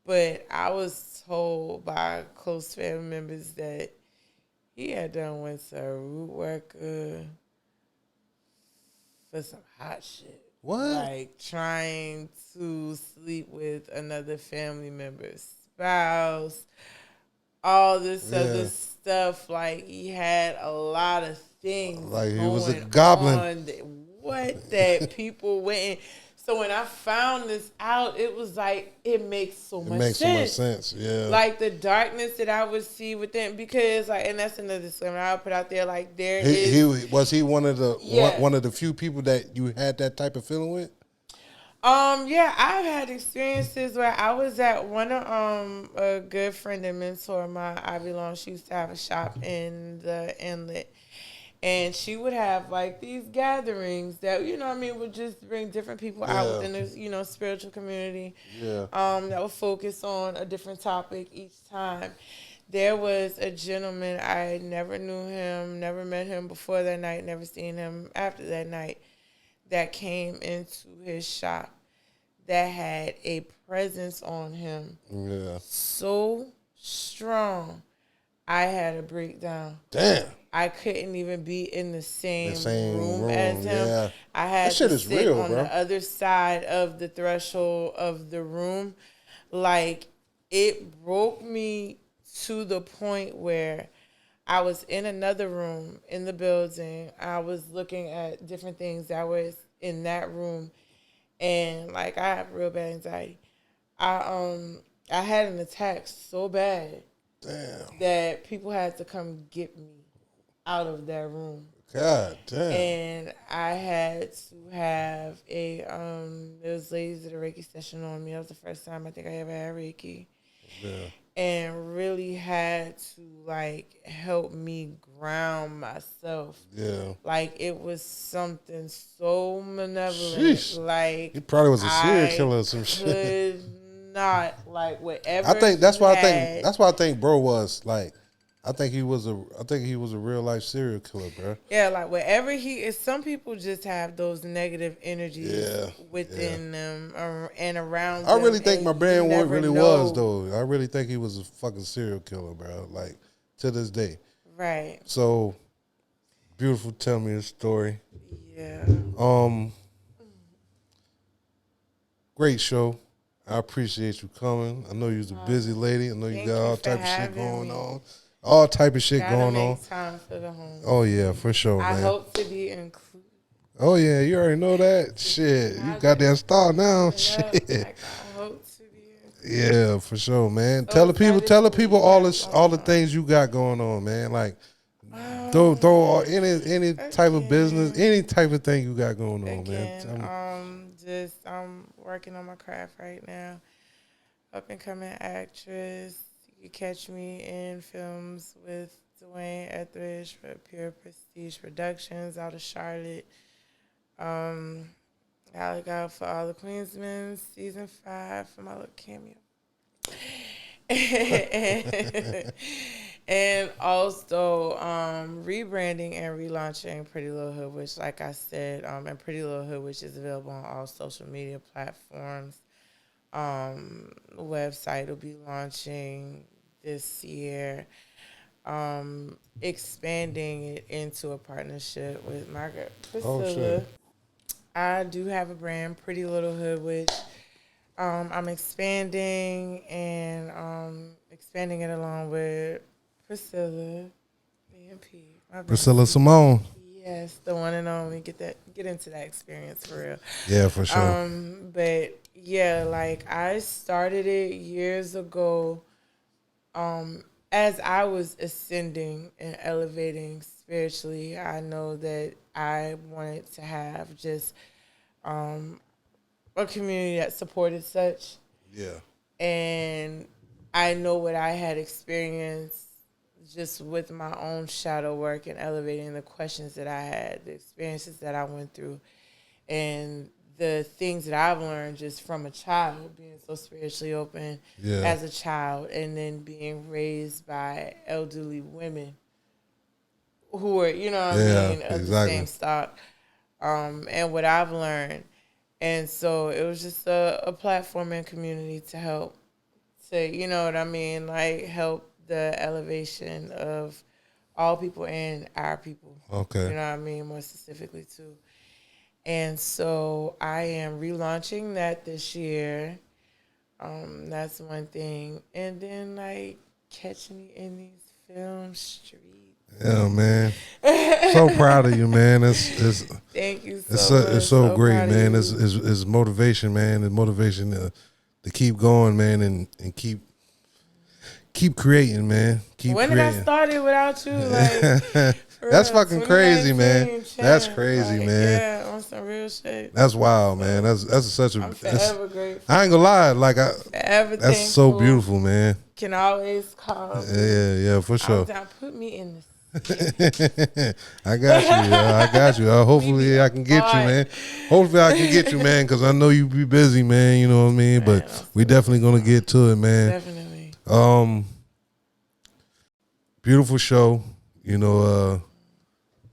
But I was told by close family members that he had done with a root worker for some hot shit. What? Like trying to sleep with another family member's spouse, all this other stuff. Like, he had a lot of things. Like, he was a goblin. That people went in. So when I found this out, it was like, it makes so much sense. So much sense, yeah. Like, the darkness that I would see within, because, like, and that's another disclaimer I'll put out there, like, was he one of the few people that you had that type of feeling with? Yeah, I've had experiences where I was at one of a good friend and mentor of mine, Ivy Long. She used to have a shop in the Inlet. And she would have, like, these gatherings that, you know what I mean, would just bring different people out within the, you know, spiritual community. Yeah. That would focus on a different topic each time. There was a gentleman, I never knew him, never met him before that night, never seen him after that night, that came into his shop that had a presence on him so strong, I had a breakdown. Damn. I couldn't even be in the same room as him. Yeah. I had to sit real, on the other side of the threshold of the room. Like, it broke me to the point where I was in another room in the building. I was looking at different things that was in that room. And, like, I have real bad anxiety. I had an attack so bad that people had to come get me out of that room. God damn. And I had to have there was ladies at a Reiki session on me. That was the first time I think I ever had Reiki. Yeah. And really had to, like, help me ground myself. Yeah. Like, it was something so malevolent. Sheesh. Like, he probably was a serial killer or some shit. Not, like, whatever. I think that's why I think bro was, like, I think he was a real life serial killer, bro. Yeah, like wherever he is, some people just have those negative energies within them and around them. I really think my brand never really know. was, though. I really think he was a fucking serial killer, bro. Like, to this day. Right. So, beautiful, tell me a story. Yeah. Great show. I appreciate you coming. I know you're a busy lady. I know you got all type of shit going on. All type of shit going on. Time for the home. Oh yeah, for sure, man. I hope to be included. Oh yeah, you already know that. Shit, you got that star now. Shit. Like, I hope to be included. Yeah, for sure, man. Tell the people all the things you got going on, man. Like throw any type of business, any type of thing you got going on, man. I'm working on my craft right now. Up and coming actress. You can catch me in films with Dwayne Etheridge for Pure Prestige Productions out of Charlotte. I look out for all the Queensmen, season 5 for my little cameo. And also rebranding and relaunching Pretty Little Hood, which, like I said, and Pretty Little Hood, which is available on all social media platforms. Website will be launching this year. Expanding it into a partnership with Margaret Priscilla. Oh, shit. I do have a brand, Pretty Little Hood, which I'm expanding and expanding it along with Priscilla, BNP. Priscilla Simone. Yes, the one and only. Get into that experience for real. Yeah, for sure. But yeah, like I started it years ago. As I was ascending and elevating spiritually, I know that I wanted to have just a community that supported such. Yeah. And I know what I had experienced just with my own shadow work and elevating the questions that I had, the experiences that I went through, and the things that I've learned just from a child, being so spiritually open as a child, and then being raised by elderly women who are, you know what I mean, of the same stock, and what I've learned. And so it was just a platform and community to help, you know what I mean, like help the elevation of all people and our people. Okay. You know what I mean, more specifically too. And so I am relaunching that this year. That's one thing. And then, like, catch me in these film streets. Yeah, man. So proud of you, man. Thank you so much. It's so great, man. It's motivation, man. It's motivation to keep going, man, and keep creating, man. When did I start it without you? Like, that's fucking crazy, man. That's crazy, like, man. Yeah, on some real shit. That's wild, man. That's such a. I'm forever grateful. I ain't gonna lie, like forever that's so beautiful, man. Can always call. Yeah, for sure. Down, put me in this. I got you. I got you. Hopefully I can get you, man. Hopefully I can get you, man, because I know you be busy, man. You know what I mean? But we definitely gonna get to it, man. Definitely. Beautiful show. You know,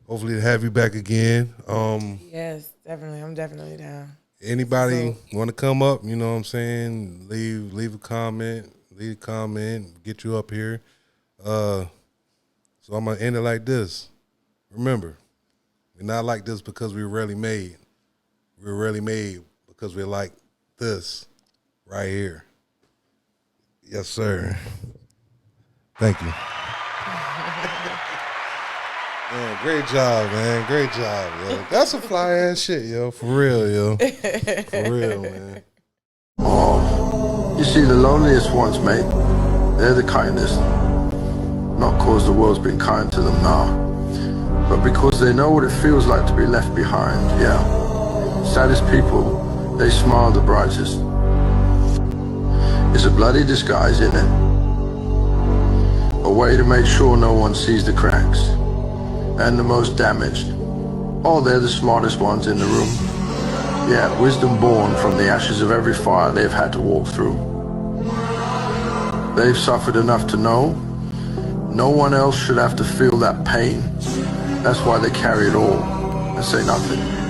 hopefully to have you back again. Yes, definitely. I'm definitely down. Anybody want to come up, you know what I'm saying? Leave a comment, get you up here. So I'm gonna end it like this. Remember, we're not like this because we're rarely made. We're rarely made because we're like this right here. Yes, sir. Thank you. Man, great job, man. Great job, yo. That's a fly ass shit, yo. For real, yo. For real, man. Oh, you see, the loneliest ones, mate, they're the kindest. Not cause the world's been kind to them now, but because they know what it feels like to be left behind, yeah. Saddest people, they smile the brightest. It's a bloody disguise, isn't it? A way to make sure no one sees the cracks. And the most damaged. Oh, they're the smartest ones in the room. Yeah, wisdom born from the ashes of every fire they've had to walk through. They've suffered enough to know No one else should have to feel that pain. That's why they carry it all and say nothing.